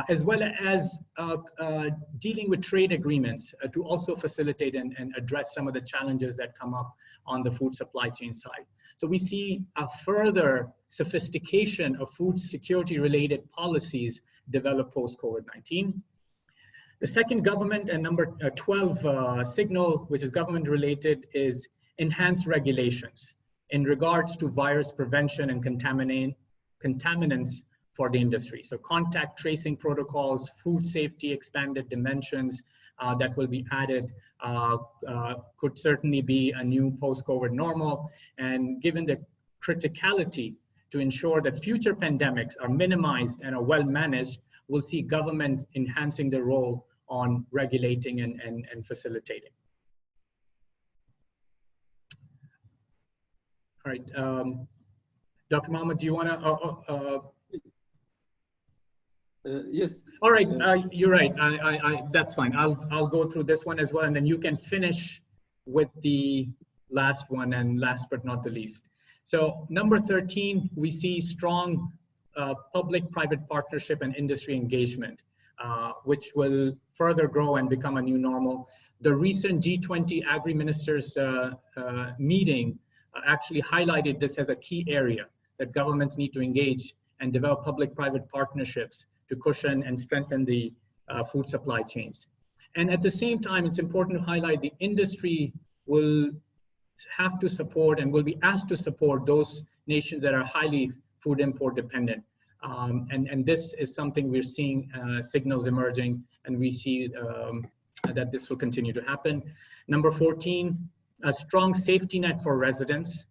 as well as dealing with trade agreements to also facilitate and address some of the challenges that come up on the food supply chain side. So we see a further sophistication of food security related policies develop post-COVID-19. The second government and number 12 signal, which is government related, is enhanced regulations in regards to virus prevention and contaminants for the industry. So contact tracing protocols, food safety expanded dimensions that will be added could certainly be a new post-COVID normal. And given the criticality to ensure that future pandemics are minimized and are well managed, we'll see government enhancing their role on regulating and facilitating. All right, Dr. Mohammed, do you want to? Yes. All right, you're right. That's fine. I'll go through this one as well, and then you can finish with the last one, and last but not the least. So number 13, we see strong public-private partnership and industry engagement, which will further grow and become a new normal. The recent G20 agri-ministers meeting actually highlighted this as a key area that governments need to engage and develop public-private partnerships to cushion and strengthen the food supply chains. And at the same time, it's important to highlight the industry will have to support and will be asked to support those nations that are highly food import dependent. And this is something we're seeing signals emerging, and we see that this will continue to happen. Number 14, a strong safety net for residents.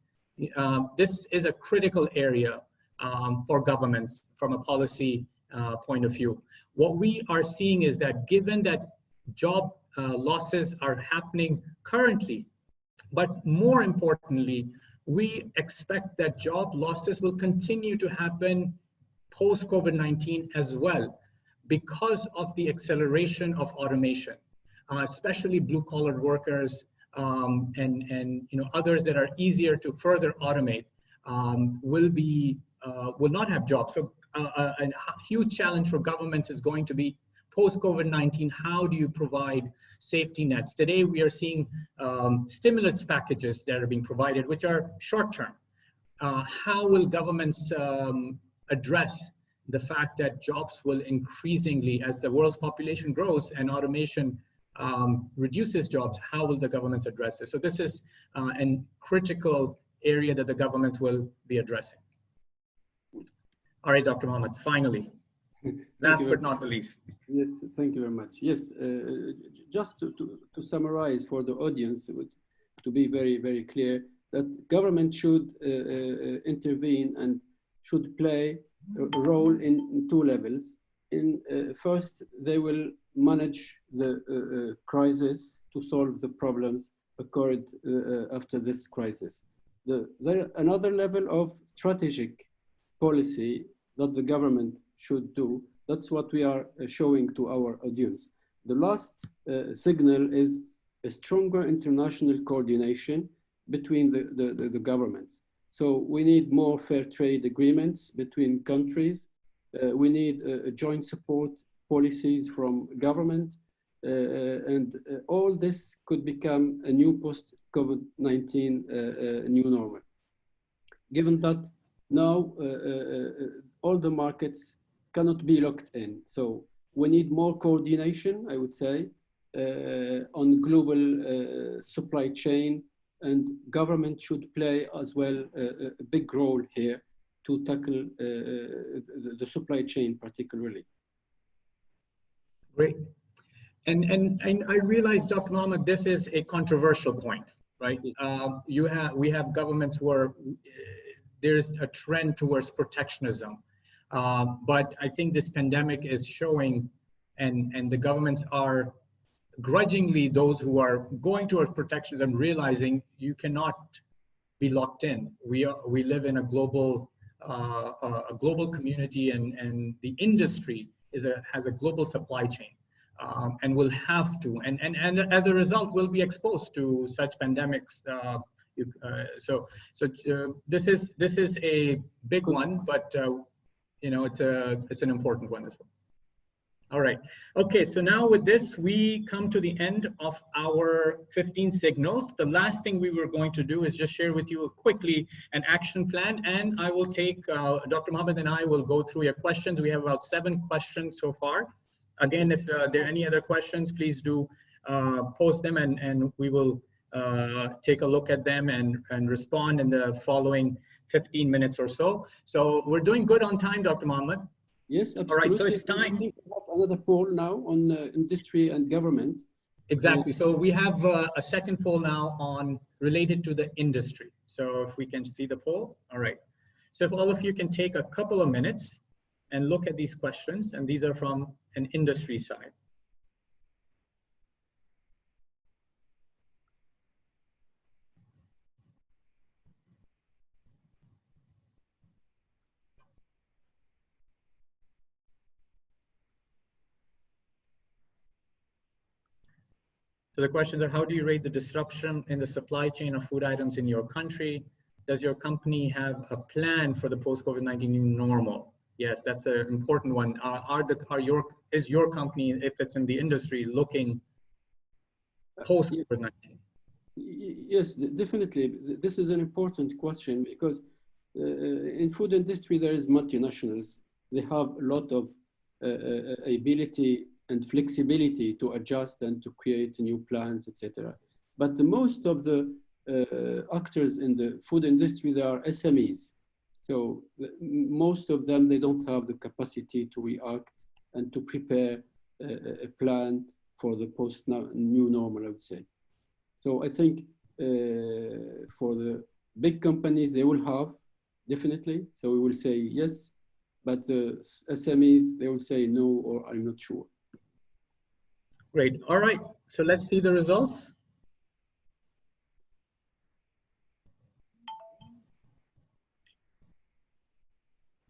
This is a critical area for governments from a policy point of view. What we are seeing is that given that job losses are happening currently, but more importantly, we expect that job losses will continue to happen post-COVID-19 as well, because of the acceleration of automation, especially blue-collar workers and others that are easier to further automate will not have jobs. So a huge challenge for governments is going to be post-COVID-19. How do you provide safety nets? Today, we are seeing stimulus packages that are being provided, which are short-term. How will governments address the fact that jobs will increasingly, as the world's population grows and automation reduces jobs, how will the governments address this? So this is a critical area that the governments will be addressing. All right, Dr. Mohammed, finally, last but not the least. Yes, thank you very much. Yes, just to summarize for the audience, to be very, very clear, that government should intervene and should play a role in two levels. First, they will manage the crisis to solve the problems occurred after this crisis. Another level of strategic policy that the government should do, that's what we are showing to our audience. The last signal is a stronger international coordination between the governments. So we need more fair trade agreements between countries. We need joint support policies from government. And all this could become a new post-COVID-19 new normal. Given that now all the markets cannot be locked in. So we need more coordination, I would say, on global supply chain, and government should play as well a big role here to tackle the supply chain particularly. Great. And I realize, Dr. Mohammed, this is a controversial point, right? Yes. We have governments where there's a trend towards protectionism. But I think this pandemic is showing, and the governments are grudgingly, those who are going towards protectionism, realizing you cannot be locked in. We live in a global community, and the industry has a global supply chain, and will have to, and as a result, will be exposed to such pandemics. So this is a big one, but it's an important one as well. All right. Okay, so now with this, we come to the end of our 15 signals. The last thing we were going to do is just share with you quickly an action plan, and I will take, Dr. Mohammed and I will go through your questions. We have about 7 questions so far. Again, if there are any other questions, please do post them, and we will take a look at them and respond in the following 15 minutes or so. So we're doing good on time, Dr. Mohammed. Yes, absolutely. All right, so it's time. I think we have another poll now on industry and government. Exactly. So we have a second poll now related to the industry. So if we can see the poll. All right. So if all of you can take a couple of minutes and look at these questions, and these are from an industry side. So the questions are, how do you rate the disruption in the supply chain of food items in your country? Does your company have a plan for the post-COVID-19 new normal? Yes, that's an important one. Is your company, if it's in the industry, looking post-COVID-19? Yes, definitely. This is an important question because in food industry, there is multinationals. They have a lot of ability and flexibility to adjust and to create new plans, etc. But most of the actors in the food industry, they are SMEs. So most of them, they don't have the capacity to react and to prepare a plan for the post-new normal, I would say. So I think for the big companies, they will have, definitely. So we will say yes, but the SMEs, they will say no, or I'm not sure. Great. All right. So let's see the results.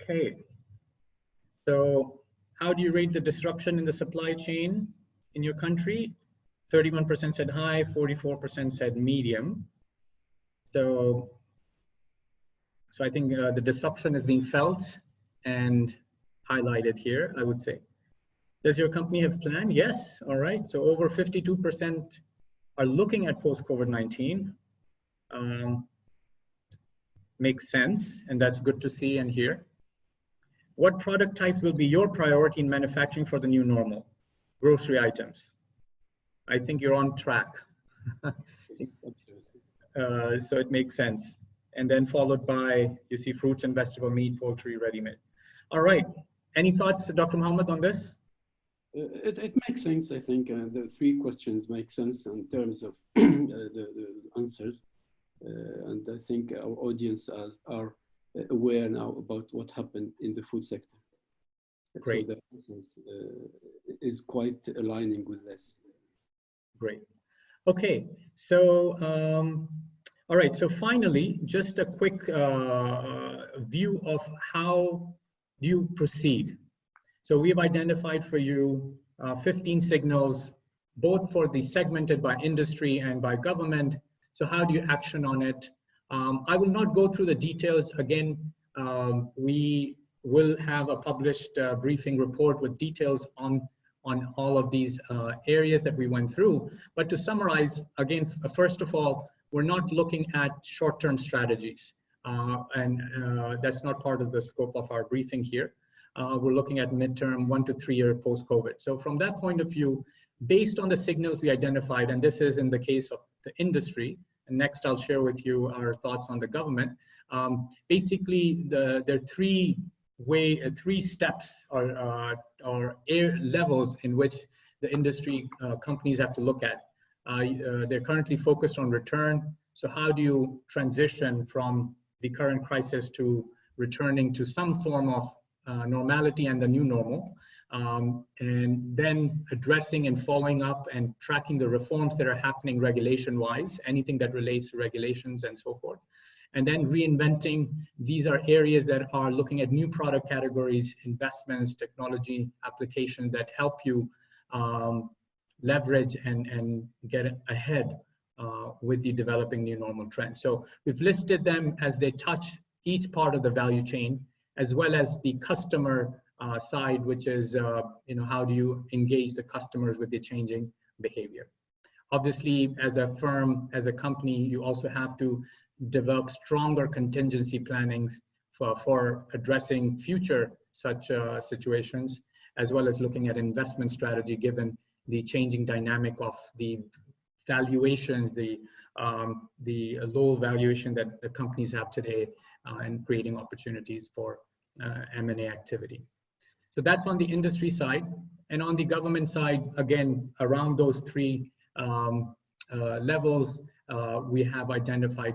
Okay. So how do you rate the disruption in the supply chain in your country? 31% said high, 44% said medium. So I think the disruption is being felt, and highlighted here, I would say. Does your company have a plan? Yes. All right. So over 52% are looking at post-COVID-19. Makes sense, and that's good to see and hear. What product types will be your priority in manufacturing for the new normal? Grocery items. I think you're on track. So it makes sense. And then followed by, you see fruits and vegetable, meat, poultry, ready-made. All right. Any thoughts, Dr. Mohammed, on this? It makes sense, I think. The three questions make sense in terms of the answers. And I think our audience are aware now about what happened in the food sector. Great. So the answers is quite aligning with this. Great. Okay, so all right, so finally, just a quick view of how do you proceed. So we've identified for you 15 signals, both for the segmented by industry and by government. So how do you action on it? I will not go through the details. Again, we will have a published briefing report with details on all of these areas that we went through. But to summarize, again, first of all, we're not looking at short-term strategies. That's not part of the scope of our briefing here. We're looking at midterm 1 to 3 year post-COVID. So from that point of view, based on the signals we identified, and this is in the case of the industry, and next I'll share with you our thoughts on the government. Basically, there are three steps or levels in which the industry companies have to look at. They're currently focused on return. So how do you transition from the current crisis to returning to some form of normality and the new normal, and then addressing and following up and tracking the reforms that are happening regulation-wise, anything that relates to regulations and so forth. And then reinventing, these are areas that are looking at new product categories, investments, technology, applications that help you leverage and get ahead with the developing new normal trends. So we've listed them as they touch each part of the value chain, as well as the customer side, which is, how do you engage the customers with the changing behavior? Obviously, as a firm, as a company, you also have to develop stronger contingency plannings for addressing future such situations, as well as looking at investment strategy, given the changing dynamic of the valuations, the low valuation that the companies have today, and creating opportunities for M&A activity. So that's on the industry side. And on the government side, again, around those three levels, we have identified,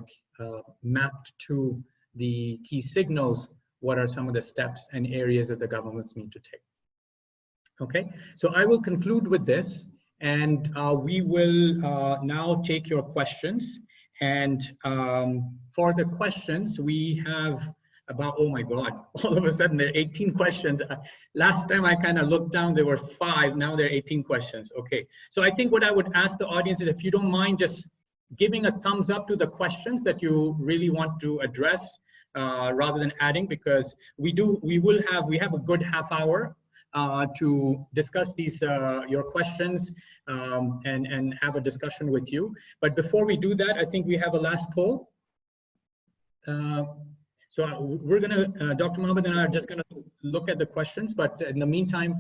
mapped to the key signals, what are some of the steps and areas that the governments need to take. Okay, so I will conclude with this, and we will now take your questions. And for the questions, we have about, oh my God, all of a sudden there are 18 questions. Last time I kind of looked down, there were 5, now there are 18 questions. Okay, so I think what I would ask the audience is, if you don't mind just giving a thumbs up to the questions that you really want to address, rather than adding, because we have a good half hour to discuss these your questions and have a discussion with you. But before we do that, I think we have a last poll. So we're gonna, Dr. Mohammed and I are just gonna look at the questions, but in the meantime,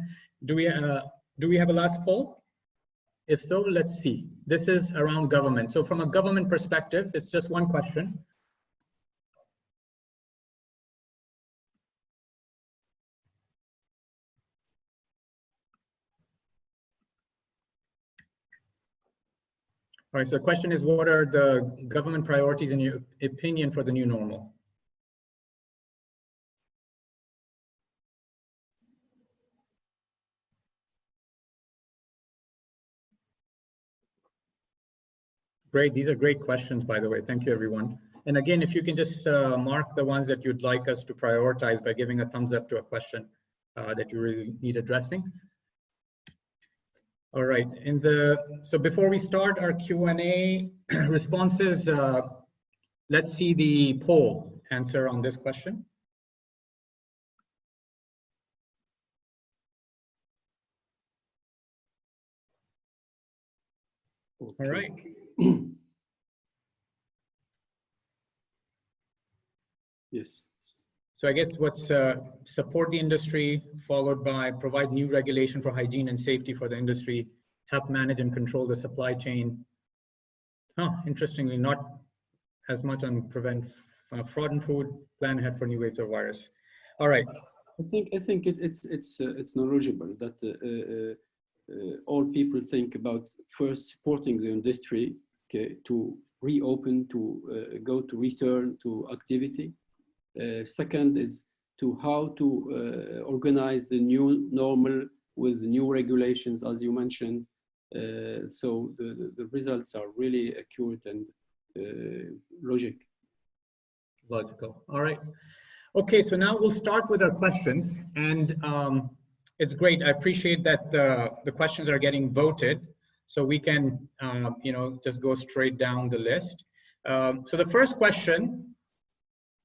do we have a last poll? If so, let's see. This is around government. So from a government perspective, it's just one question. All right, so the question is, what are the government priorities in your opinion for the new normal? Great, these are great questions, by the way. Thank you, everyone. And again, if you can just mark the ones that you'd like us to prioritize by giving a thumbs up to a question that you really need addressing. All right, so before we start our Q&A responses, let's see the poll answer on this question. All right. Yes. So I guess what's support the industry, followed by provide new regulation for hygiene and safety for the industry, help manage and control the supply chain. Interestingly, not as much on prevent fraud in food, plan ahead for new waves of virus. All right. I think it's knowledgeable that all people think about first supporting the industry, okay, to reopen, to go to return to activity. Second is to how to organize the new normal with new regulations, as you mentioned. So the results are really accurate and logical. All right. Okay, so now we'll start with our questions, and it's great. I appreciate that the questions are getting voted, so we can just go straight down the list. So the first question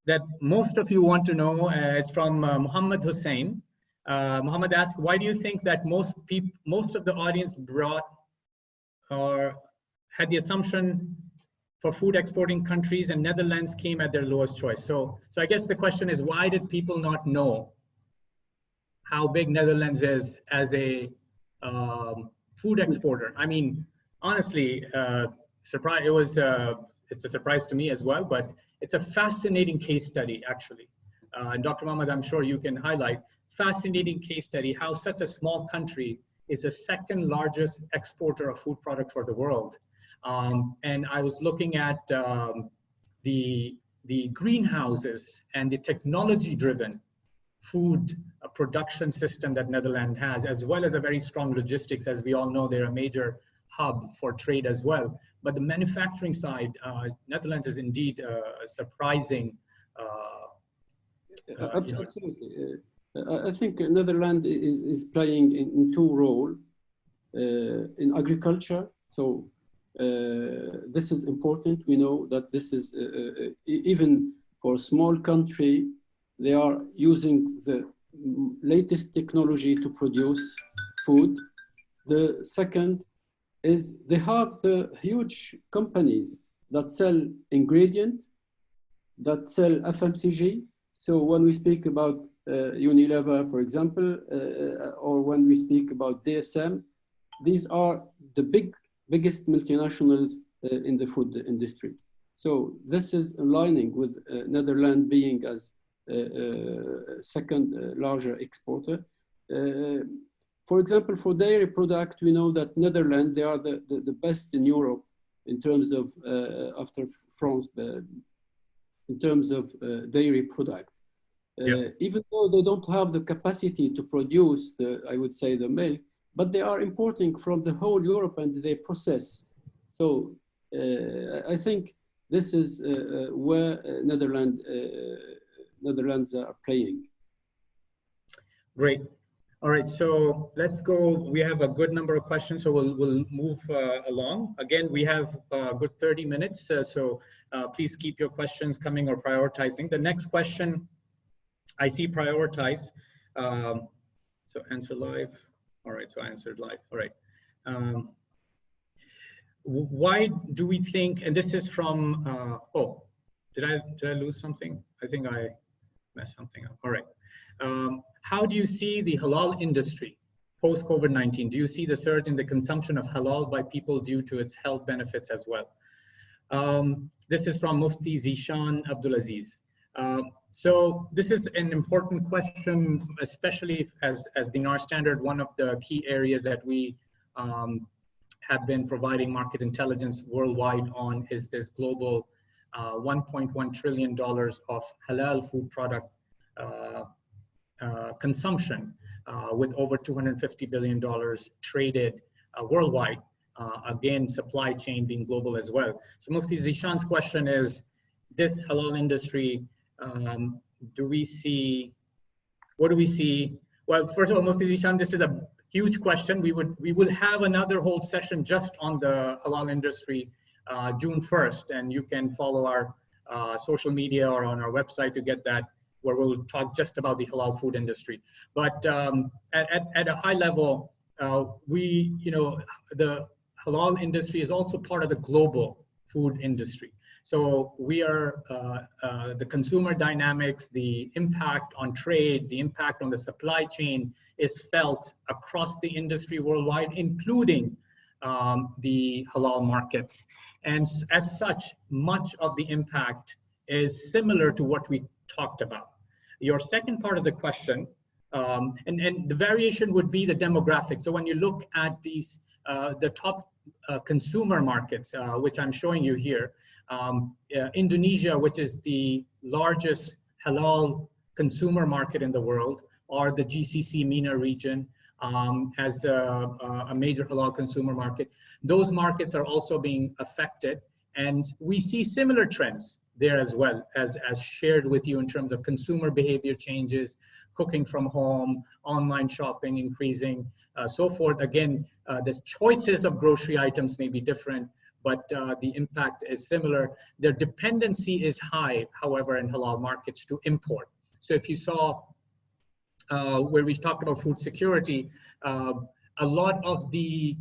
that most of you want to know, it's from Muhammad Hussein. Muhammad asks, why do you think that most of the audience brought or had the assumption for food exporting countries and Netherlands came at their lowest choice? So I guess the question is, why did people not know how big Netherlands is as a food exporter? I mean, honestly, surprise. It's a surprise to me as well, but it's a fascinating case study, actually. And Dr. Mohammed, I'm sure you can highlight, fascinating case study, how such a small country is the second largest exporter of food product for the world. And I was looking at the greenhouses and the technology-driven food production system that Netherlands has, as well as a very strong logistics. As we all know, they're a major hub for trade as well. But the manufacturing side, Netherlands is indeed a surprising. Absolutely. I think Netherlands is playing in two roles in agriculture. So this is important. We know that this is even for a small country, they are using the latest technology to produce food. The second is they have the huge companies that sell ingredient, that sell FMCG. So when we speak about Unilever, for example, or when we speak about DSM, these are the biggest multinationals in the food industry. So this is aligning with Netherlands being as second larger exporter. For example, for dairy product, we know that Netherlands, they are the best in Europe in terms of, after France, in terms of dairy product. Even though they don't have the capacity to produce, I would say, the milk, but they are importing from the whole Europe and they process. So I think this is where Netherlands are playing. Great. All right, so let's go. We have a good number of questions, so we'll move along. Again, we have a good 30 minutes, so please keep your questions coming or prioritizing. The next question, I see prioritize. So answer live. All right, so I answered live. All right. Why do we think, and this is from, oh, did I lose something? I think I messed something up. All right. How do you see the halal industry post COVID-19? Do you see the surge in the consumption of halal by people due to its health benefits as well? This is from Mufti Zishan Abdulaziz. So this is an important question, especially as DinarStandard, one of the key areas that we have been providing market intelligence worldwide on is this global $1.1 trillion of halal food product consumption, with over $250 billion traded worldwide. Again, supply chain being global as well. So Mufti Zishan's question is, this halal industry, what do we see? Well, first of all, Mufti Zishan, this is a huge question. We will have another whole session just on the halal industry June 1st, and you can follow our social media or on our website to get that, where we'll talk just about the halal food industry. But at a high level, the halal industry is also part of the global food industry. So we are the consumer dynamics, the impact on trade, the impact on the supply chain is felt across the industry worldwide, including the halal markets. And as such, much of the impact is similar to what we talked about. Your second part of the question, and the variation would be the demographics. So when you look at these, the top consumer markets, which I'm showing you here, Indonesia, which is the largest halal consumer market in the world, or the GCC MENA region as a major halal consumer market. Those markets are also being affected, and we see similar trends there as well as shared with you in terms of consumer behavior changes, cooking from home, online shopping increasing, so forth. Again, the choices of grocery items may be different, but the impact is similar. Their dependency is high, however, in halal markets to import. So if you saw where we talked about food security, a lot of the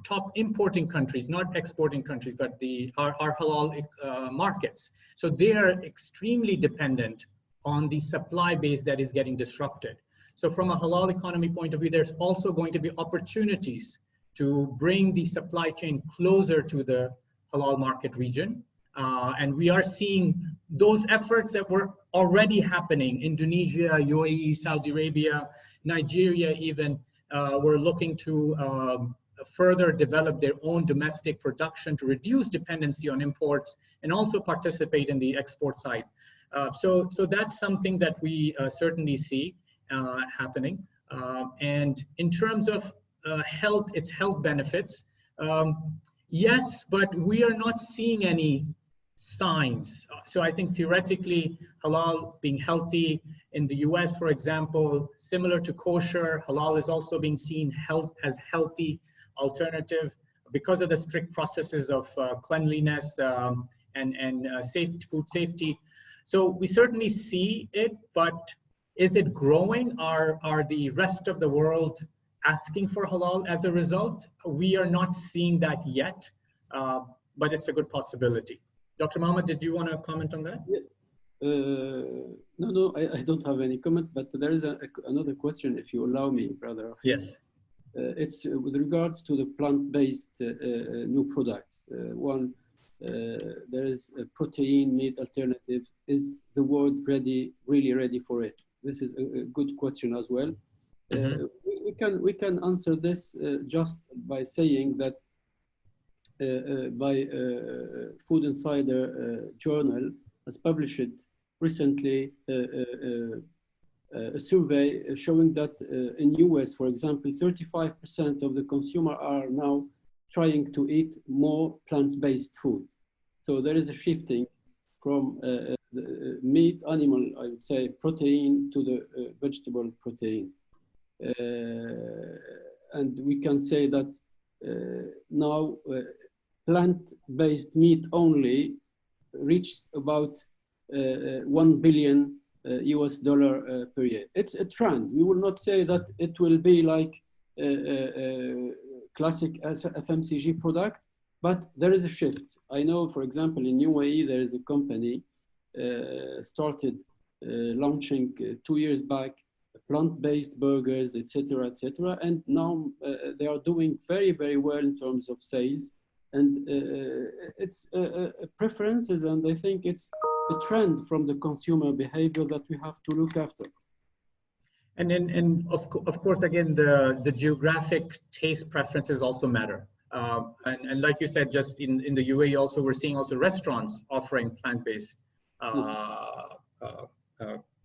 top importing countries, not exporting countries, but are halal markets. So they are extremely dependent on the supply base that is getting disrupted. So from a halal economy point of view, there's also going to be opportunities to bring the supply chain closer to the halal market region. And we are seeing those efforts that were already happening. Indonesia, UAE, Saudi Arabia, Nigeria even were looking to further develop their own domestic production to reduce dependency on imports and also participate in the export side. So that's something that we certainly see happening. And in terms of health, its health benefits, yes, but we are not seeing any signs. So I think theoretically, halal being healthy in the US, for example, similar to kosher, halal is also being seen as healthy alternative because of the strict processes of cleanliness and food safety. So we certainly see it, but is it growing? Are the rest of the world asking for halal as a result? We are not seeing that yet, but it's a good possibility. Dr. Mohammed, did you want to comment on that? No, I don't have any comment, but there is another question, if you allow me, brother. Yes. It's with regards to the plant-based new products. One, there is a protein meat alternative. Is the world really ready for it? This is a good question as well. We can answer this just by saying that by Food Insider Journal has published recently a survey showing that in US, for example, 35% of the consumer are now trying to eat more plant-based food. So there is a shifting from the meat, animal, I would say, protein to the vegetable proteins. And we can say that now plant-based meat only reached about $1 billion US dollar per year. It's a trend. We will not say that it will be like a classic FMCG product, but there is a shift. I know, for example, in UAE, there is a company started launching 2 years back plant-based burgers, etc., etc. And now they are doing very, very well in terms of sales. And it's preferences, and I think it's a trend from the consumer behavior that we have to look after. And of course, again, the geographic taste preferences also matter. And like you said, just in the UAE also, we're seeing also restaurants offering plant-based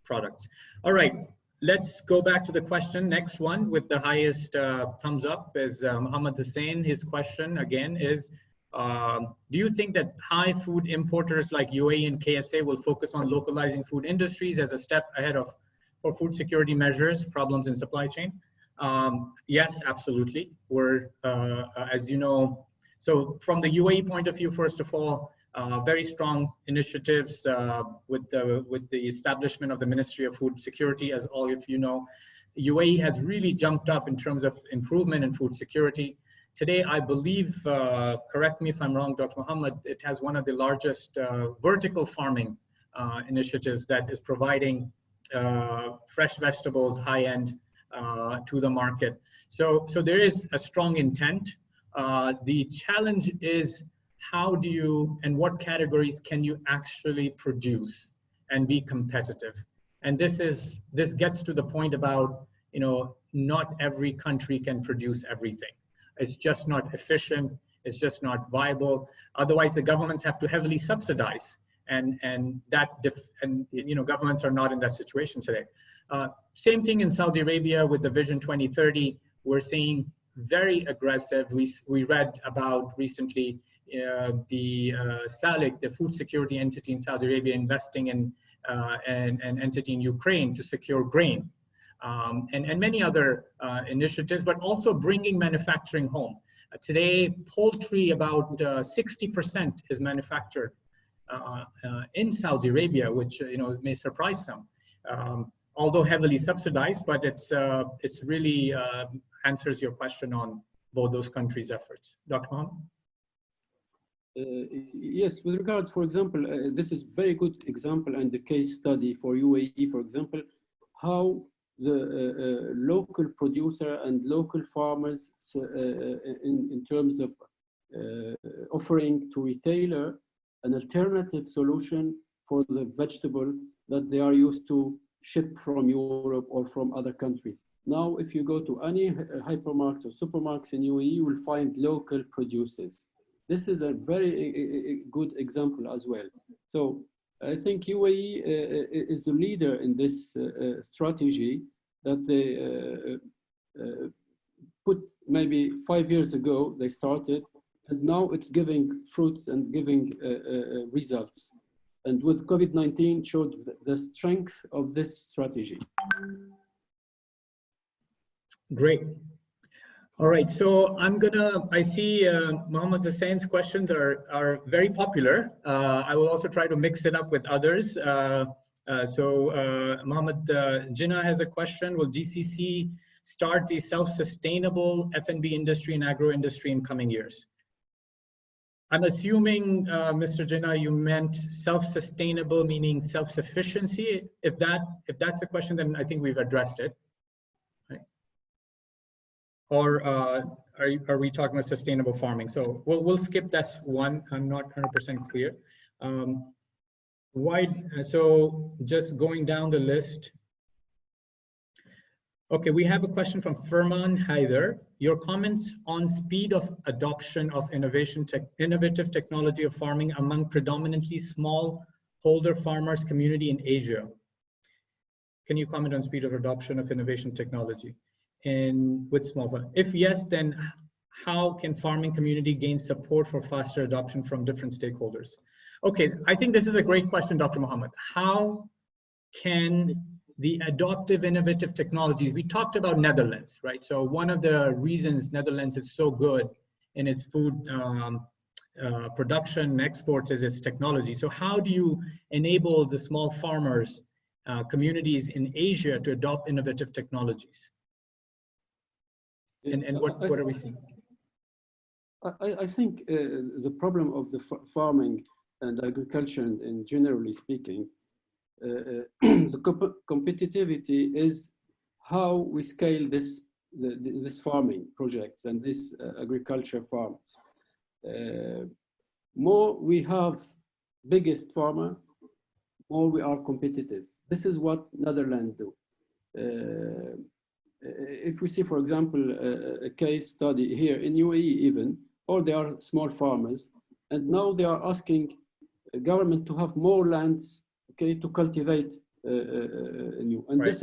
products. All right, let's go back to the question. Next one with the highest thumbs up is Muhammad Hussein. His question again is, do you think that high food importers like UAE and KSA will focus on localizing food industries as a step ahead for food security measures, problems in supply chain? Yes, absolutely. We're, as you know, so from the UAE point of view, first of all, very strong initiatives with the establishment of the Ministry of Food Security. As all of you know, UAE has really jumped up in terms of improvement in food security, Today, I believe, correct me if I'm wrong, Dr. Muhammad, it has one of the largest vertical farming initiatives that is providing fresh vegetables, high-end, to the market. So there is a strong intent. The challenge is how do you and what categories can you actually produce and be competitive? And this gets to the point about, not every country can produce everything. It's just not efficient. It's just not viable. Otherwise, the governments have to heavily subsidize, and governments are not in that situation today. Same thing in Saudi Arabia with the Vision 2030. We're seeing very aggressive. We read about recently the SALIC, the food security entity in Saudi Arabia, investing in an entity in Ukraine to secure grain, and many other initiatives, but also bringing manufacturing home. Today, poultry, about 60% is manufactured in Saudi Arabia, which may surprise some. Although heavily subsidized, but it's really answers your question on both those countries' efforts. Dr. Mohammed? Yes, with regards, for example, this is very good example and the case study for UAE, for example, how the local producer and local farmers in terms of offering to retailer an alternative solution for the vegetable that they are used to ship from Europe or from other countries. Now, if you go to any hypermarket or supermarkets in UAE, you will find local producers. This is a very good example as well. So I think UAE is the leader in this strategy that they put maybe 5 years ago, they started, and now it's giving fruits and giving results. And with COVID-19 showed the strength of this strategy. Great. All right, so I see Mohammed Hussein's questions are very popular. I will also try to mix it up with others. Mohammed Jinnah has a question. Will GCC start the self-sustainable F&B industry and agro industry in coming years? I'm assuming, Mr. Jinnah, you meant self-sustainable, meaning self-sufficiency. If that's the question, then I think we've addressed it. Right? Or are we talking about sustainable farming? So we'll skip that one. I'm not 100% clear. So just going down the list. Okay, we have a question from Furman Haider. Your comments on speed of adoption of innovative technology of farming among predominantly smallholder farmers community in Asia. Can you comment on speed of adoption of innovation technology with small farmers? If yes, then how can farming community gain support for faster adoption from different stakeholders? Okay, I think this is a great question, Dr. Muhammad. How can the adoptive innovative technologies, we talked about Netherlands, right? So one of the reasons Netherlands is so good in its food production and exports is its technology. So how do you enable the small farmers communities in Asia to adopt innovative technologies? And what are we seeing? I think the problem of the farming and agriculture, and generally speaking, the competitivity is how we scale this farming projects and this agriculture farms. More we have biggest farmer, more we are competitive. This is what Netherlands do. If we see, for example, a case study here in UAE even, or they are small farmers, and now they are asking the government to have more lands, okay, to cultivate new. And right.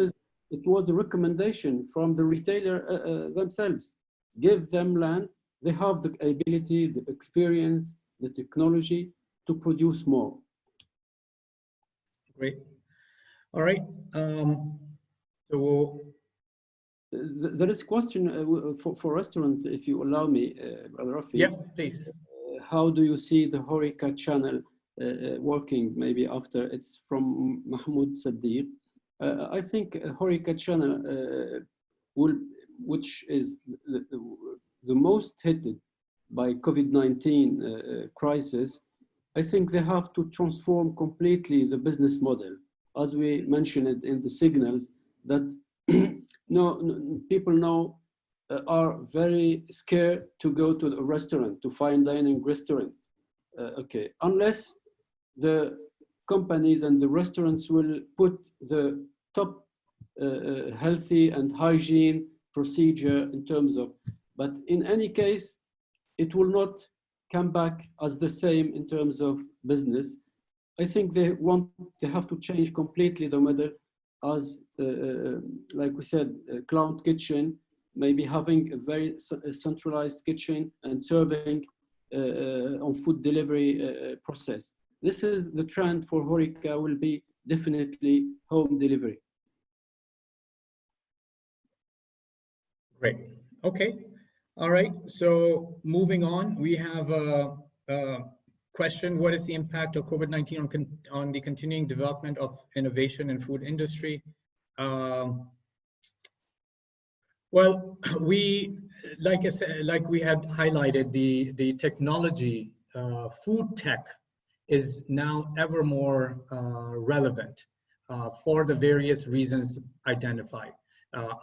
It was a recommendation from the retailer themselves. Give them land, they have the ability, the experience, the technology to produce more. Great. All right. There is a question for restaurant, if you allow me, Brother Rafi. Yeah, please. How do you see the HoReCa channel working maybe after? It's from Mahmoud Saddiq. I think HoReCa channel which is the most hit by COVID-19 crisis, I think they have to transform completely the business model. As we mentioned it in the signals, that people now are very scared to go to a restaurant, to fine dining restaurant. Okay, unless the companies and the restaurants will put the top healthy and hygiene procedure in terms of, but in any case, it will not come back as the same in terms of business. I think they have to change completely the model as, like we said, cloud kitchen, maybe having a very centralized kitchen and serving on food delivery process. This is the trend for HoReCa, will be definitely home delivery. Great. Okay. All right. So moving on, we have a question: what is the impact of COVID-19 on the continuing development of innovation in food industry? Well, like I said, like we had highlighted, the technology, food tech, is now ever more relevant for the various reasons identified.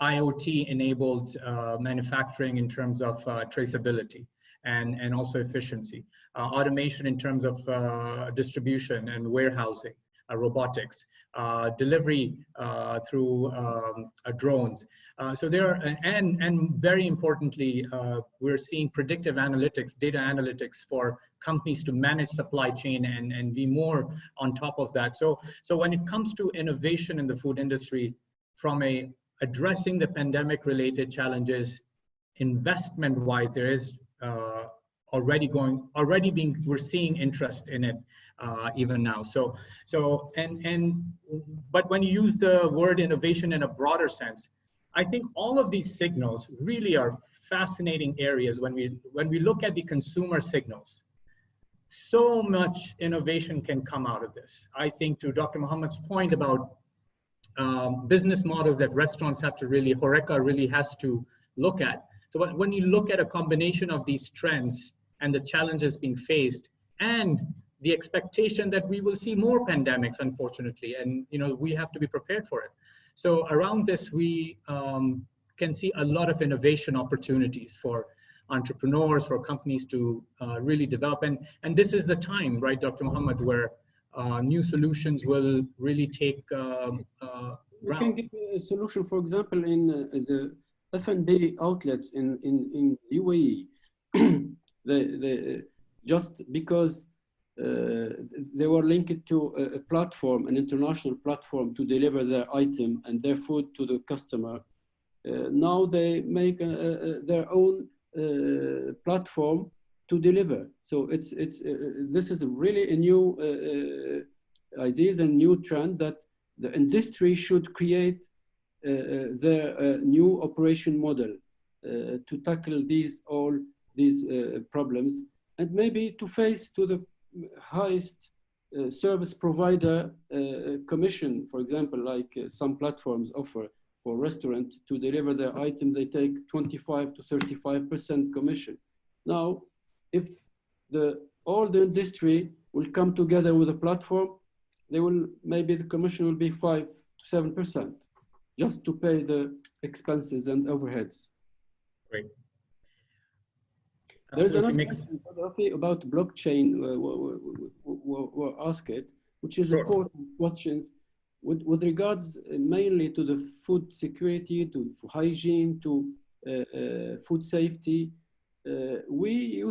IoT-enabled manufacturing in terms of traceability and also efficiency, automation in terms of distribution and warehousing, robotics, delivery through drones. So there are, and very importantly, we're seeing predictive analytics, data analytics for companies to manage supply chain and be more on top of that. So when it comes to innovation in the food industry, from addressing the pandemic related challenges, investment wise, there is we're seeing interest in it even now. But when you use the word innovation in a broader sense, I think all of these signals really are fascinating areas. When we look at the consumer signals, so much innovation can come out of this. I think, to Dr. Muhammad's point about business models that restaurants have to really, HoReCa really has to look at. So when you look at a combination of these trends and the challenges being faced, and the expectation that we will see more pandemics, unfortunately, and we have to be prepared for it. So around this, we can see a lot of innovation opportunities for entrepreneurs, for companies to really develop. And this is the time, right, Dr. Muhammad, where new solutions will really take We can give a solution, for example, in the F&B outlets in UAE. Just because they were linked to a platform, an international platform, to deliver their item and their food to the customer. Now they make their own platform to deliver. So this is really a new ideas and new trend that the industry should create their new operation model to tackle all these problems, and maybe to face to the highest service provider commission. For example, like some platforms offer for restaurant to deliver their item, they take 25 to 35% commission. Now, if all the industry will come together with a platform, maybe the commission will be 5 to 7%, just to pay the expenses and overheads. Great. There's another question about blockchain were asked, which is important questions with regards mainly to the food security, to hygiene, to food safety. We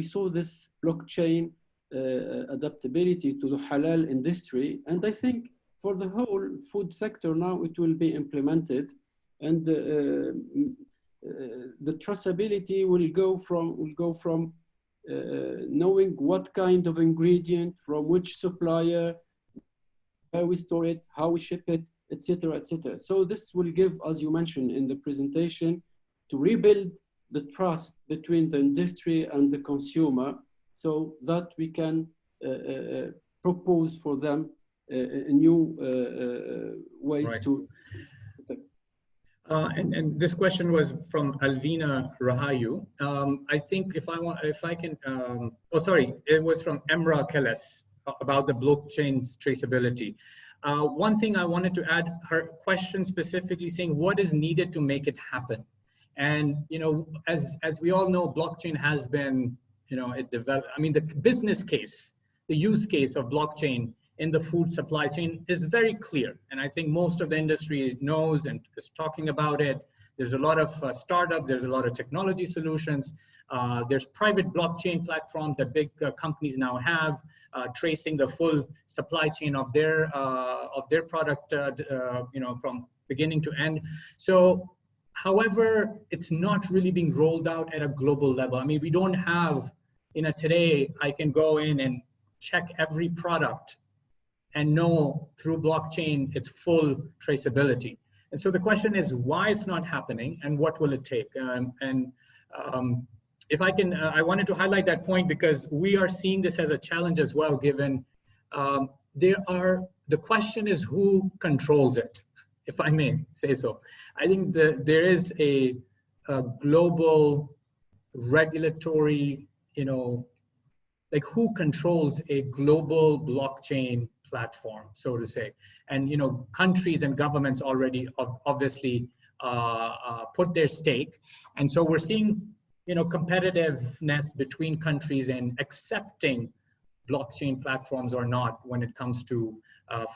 saw this blockchain adaptability to the halal industry, and I think for the whole food sector now it will be implemented, and the traceability will go from knowing what kind of ingredient from which supplier, where we store it, how we ship it, etc., etc. So this will give, as you mentioned in the presentation, to rebuild the trust between the industry and the consumer, so that we can propose for them new ways to. And this question was from Alvina Rahayu. I think if I can, oh, sorry, it was from Emra Keles about the blockchain's traceability. One thing I wanted to add, her question specifically saying what is needed to make it happen. And, you know, as we all know, blockchain has been, you know, it developed, I mean, the business case, the use case of blockchain in the food supply chain is very clear. And I think most of the industry knows and is talking about it. There's a lot of startups, there's a lot of technology solutions. There's private blockchain platforms that big companies now have, tracing the full supply chain of their product, you know, from beginning to end. So, however, it's not really being rolled out at a global level. I mean, we don't have, you know, today I can go in and check every product and know through blockchain its full traceability. And so the question is why it's not happening and what will it take? If I can, I wanted to highlight that point because we are seeing this as a challenge as well, given the question is who controls it, if I may say so. I think there is a global regulatory, you know, like who controls a global blockchain platform, so to say. And, you know, countries and governments already obviously put their stake. And so we're seeing, you know, competitiveness between countries in accepting blockchain platforms or not when it comes to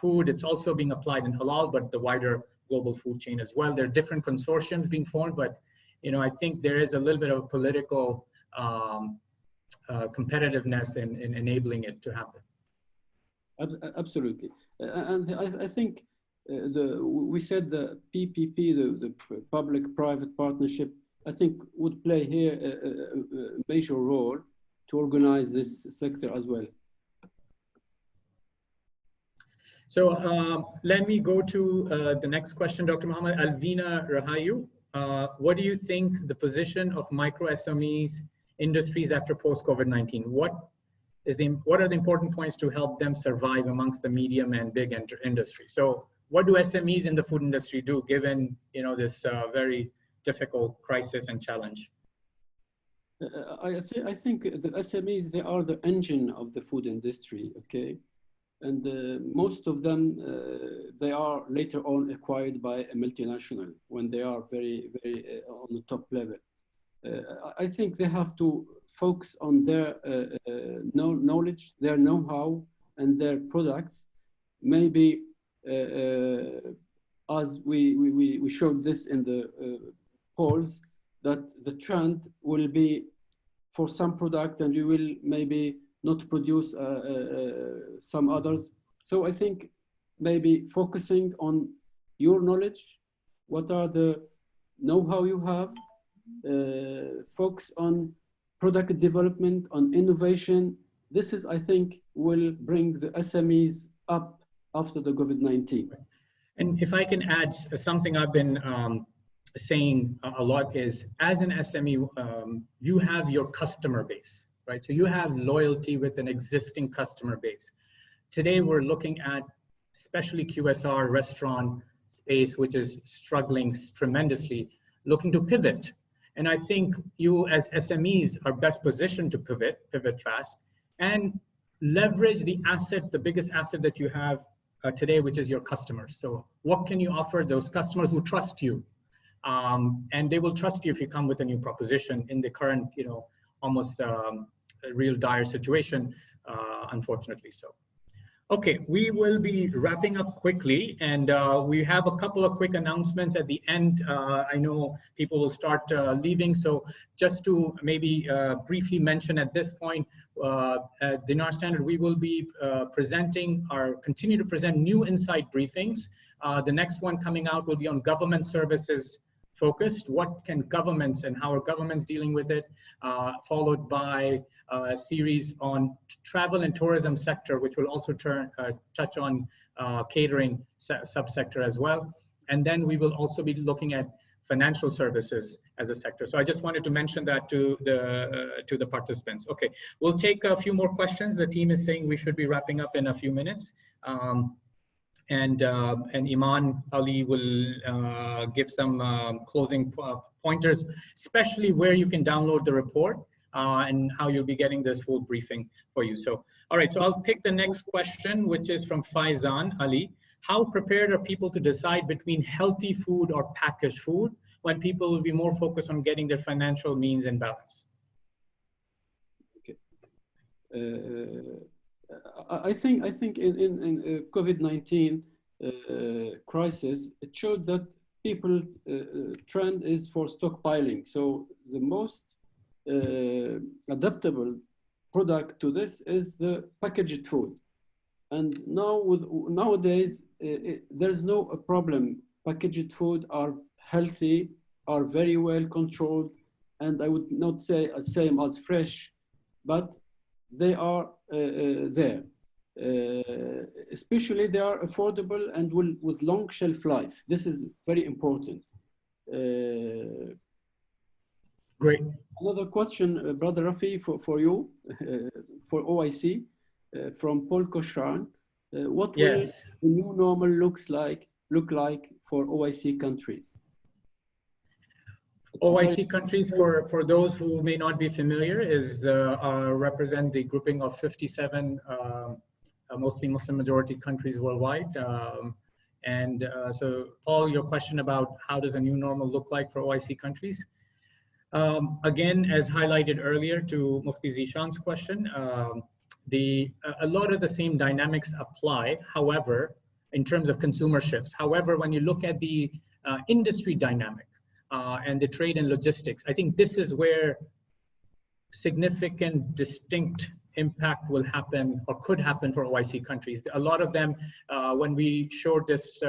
food. It's also being applied in halal, but the wider global food chain as well. There are different consortiums being formed, but, you know, I think there is a little bit of political competitiveness in enabling it to happen. Absolutely. And I think we said the PPP, the public-private partnership, I think would play here a major role to organize this sector as well. So let me go to the next question, Dr. Mohammed. Alvina Rahayu, what do you think the position of micro SMEs industries after post-COVID-19? What are the important points to help them survive amongst the medium and big industry? So what do SMEs in the food industry do given, you know, this very difficult crisis and challenge? I think the SMEs, they are the engine of the food industry, okay? And most of them, they are later on acquired by a multinational when they are very, very on the top level. I think they have to focus on their knowledge, their know-how, and their products. Maybe as we showed this in the polls, that the trend will be for some product and you will maybe not produce some others. So I think maybe focusing on your knowledge, what are the know-how you have, focus on product development, on innovation. This is, I think, will bring the SMEs up after the COVID-19. And if I can add something I've been saying a lot is, as an SME, you have your customer base, right? So you have loyalty with an existing customer base. Today, we're looking at especially QSR restaurant space, which is struggling tremendously, looking to pivot. And I think you as SMEs are best positioned to pivot fast and leverage the asset, the biggest asset that you have today, which is your customers. So what can you offer those customers who trust you? And they will trust you if you come with a new proposition in the current, you know, almost real dire situation, unfortunately so. Okay, we will be wrapping up quickly, and we have a couple of quick announcements at the end. I know people will start leaving, so just to maybe briefly mention at this point, at DinarStandard, we will be continue to present new insight briefings. The next one coming out will be on government services focused. What can governments and how are governments dealing with it? Followed by a series on travel and tourism sector, which will also touch on catering subsector as well. And then we will also be looking at financial services as a sector. So I just wanted to mention that to the participants. Okay, we'll take a few more questions. The team is saying we should be wrapping up in a few minutes. and Iman Ali will give some closing pointers, especially where you can download the report and how you'll be getting this full briefing for you. So, all right, so I'll pick the next question, which is from Faizan Ali. How prepared are people to decide between healthy food or packaged food when people will be more focused on getting their financial means in balance? Okay. I think in COVID-19 crisis, it showed that people trend is for stockpiling. So the most adaptable product to this is the packaged food. And now nowadays there's no problem. Packaged food are healthy, are very well controlled, and I would not say the same as fresh, but they are there. Especially they are affordable and with long shelf life. This is very important. Great. Another question, Brother Rafi, for you, for OIC, from Paul Koshran. What will the new normal look like for OIC countries? OIC countries, for those who may not be familiar, represent the grouping of 57 mostly Muslim majority countries worldwide. So Paul, your question about how does a new normal look like for OIC countries? Again, as highlighted earlier to Mufti Zishan's question, a lot of the same dynamics apply, however, in terms of consumer shifts. However, when you look at the industry dynamic and the trade and logistics, I think this is where significant, distinct impact will happen or could happen for OIC countries. A lot of them, when we showed this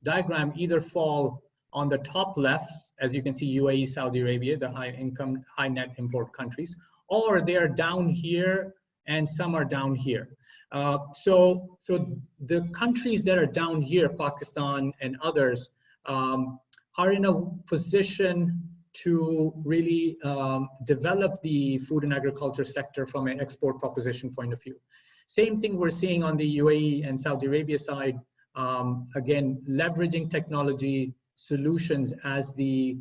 diagram, either fall on the top left, as you can see, UAE, Saudi Arabia, the high income, high net import countries, or they are down here and some are down here. So the countries that are down here, Pakistan and others, are in a position to really develop the food and agriculture sector from an export proposition point of view. Same thing we're seeing on the UAE and Saudi Arabia side, again, leveraging technology solutions as the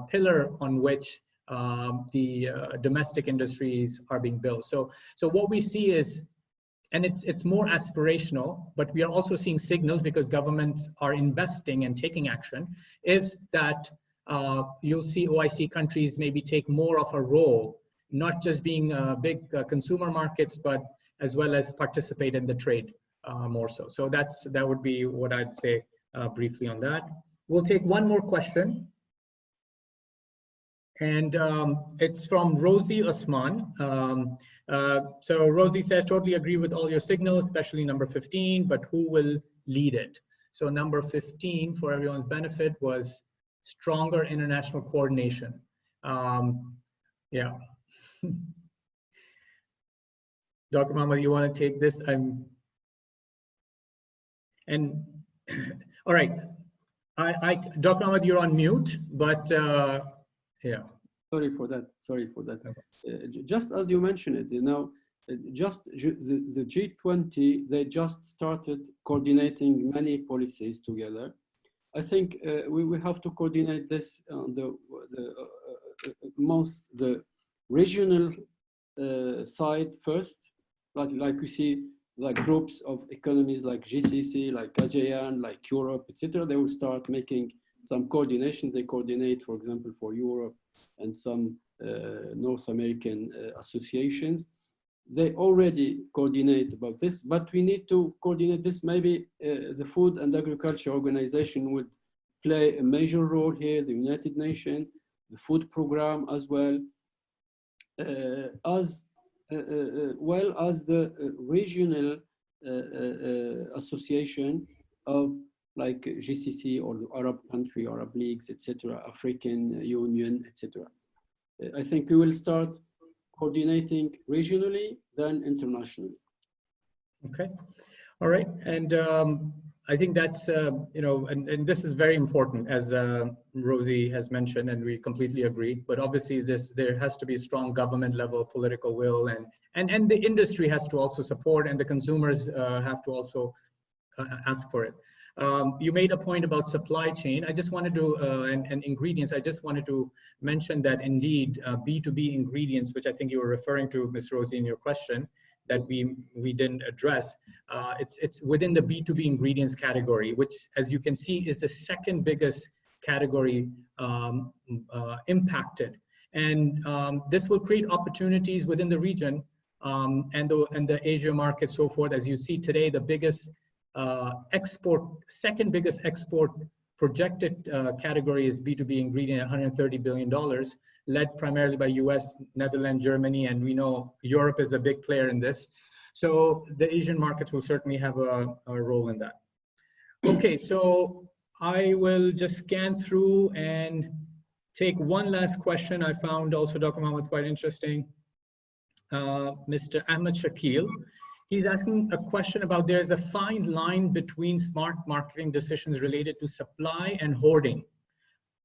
pillar on which the domestic industries are being built. So what we see is, and it's more aspirational, but we are also seeing signals because governments are investing and taking action, is that you'll see OIC countries maybe take more of a role, not just being big consumer markets, but as well as participate in the trade more so. So that would be what I'd say briefly on that. We'll take one more question. And it's from Rosie Osman. So Rosie says, totally agree with all your signals, especially number 15, but who will lead it? So number 15, for everyone's benefit, was stronger international coordination. Yeah. Dr. Muhammad, you want to take this? And all right, Dr. Muhammad, you're on mute, but yeah. Sorry for that. Just as you mentioned it, the G20, they just started coordinating many policies together. I think we have to coordinate this on the regional side first, like we see, like groups of economies like GCC, like ASEAN, like Europe, etc. They will start making some coordination. They coordinate, for example, for Europe and some North American associations. They already coordinate about this, but we need to coordinate this. Maybe the Food and Agriculture Organization would play a major role here, the United Nations, the food program as well, as well as the regional association of like GCC or the Arab country, Arab leagues, etc., African Union, etc. I think we will start coordinating regionally, then internationally. Okay, all right, and I think that's and this is very important, as Rosie has mentioned, and we completely agree. But obviously, there has to be strong government level political will, and the industry has to also support, and the consumers have to also ask for it. You made a point about supply chain. I just wanted to, and ingredients, I just wanted to mention that indeed B2B ingredients, which I think you were referring to, Ms. Rosie, in your question, that we didn't address. It's within the B2B ingredients category, which, as you can see, is the second biggest category impacted. And this will create opportunities within the region and the Asia market, so forth. As you see today, the biggest second biggest export projected category is B2B ingredient, $130 billion, led primarily by US, Netherlands, Germany, and we know Europe is a big player in this. So the Asian markets will certainly have a role in that. Okay, so I will just scan through and take one last question. I found also, Dr. Mohammed, quite interesting. Mr. Ahmed Shakil. He's asking a question about there's a fine line between smart marketing decisions related to supply and hoarding.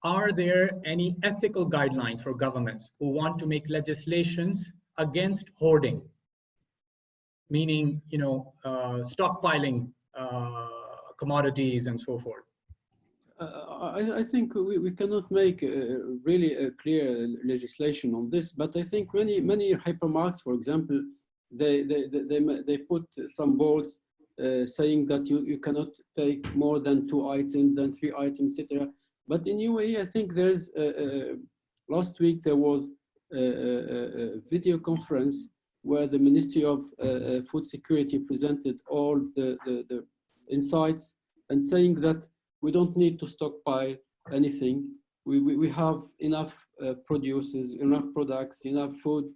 Are there any ethical guidelines for governments who want to make legislations against hoarding? Meaning, you know, stockpiling commodities and so forth. I think we cannot make really a clear legislation on this, but I think many hypermarkets, for example, they put some boards saying that you cannot take more than 2 items, than 3 items, etc. But in UAE, I think there's last week there was a video conference where the Ministry of Food Security presented all the insights and saying that we don't need to stockpile anything. We have enough produces, enough products, enough food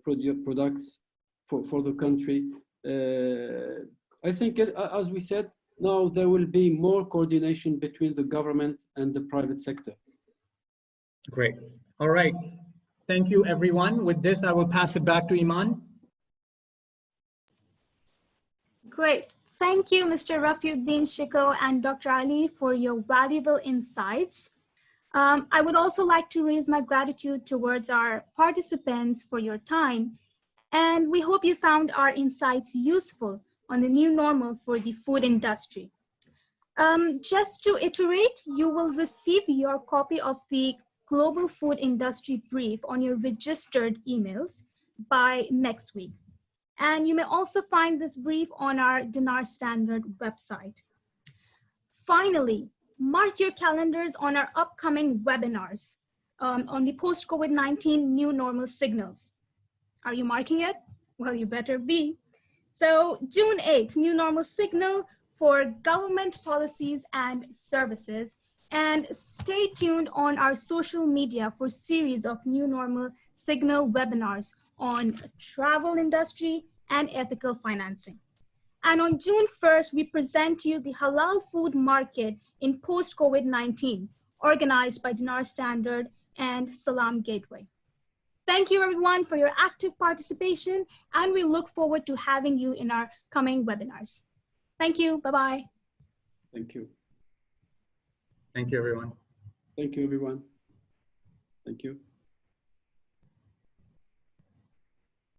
products for the country. I think, as we said, now there will be more coordination between the government and the private sector. Great. All right. Thank you, everyone. With this, I will pass it back to Iman. Great. Thank you, Mr. Rafiuddin Shiko and Dr. Ali, for your valuable insights. I would also like to raise my gratitude towards our participants for your time. And we hope you found our insights useful on the new normal for the food industry. Just to iterate, you will receive your copy of the Global Food Industry Brief on your registered emails by next week. And you may also find this brief on our DinarStandard website. Finally, mark your calendars on our upcoming webinars on the post-COVID-19 new normal signals. Are you marking it? Well, you better be. So June 8th, new normal signal for government policies and services. And stay tuned on our social media for series of new normal signal webinars on travel industry and ethical financing. And on June 1st, we present you the halal food market in post-COVID-19, organized by DinarStandard and Salam Gateway. Thank you, everyone, for your active participation, and we look forward to having you in our coming webinars. Thank you. Bye-bye. Thank you. Thank you, everyone. Thank you, everyone. Thank you.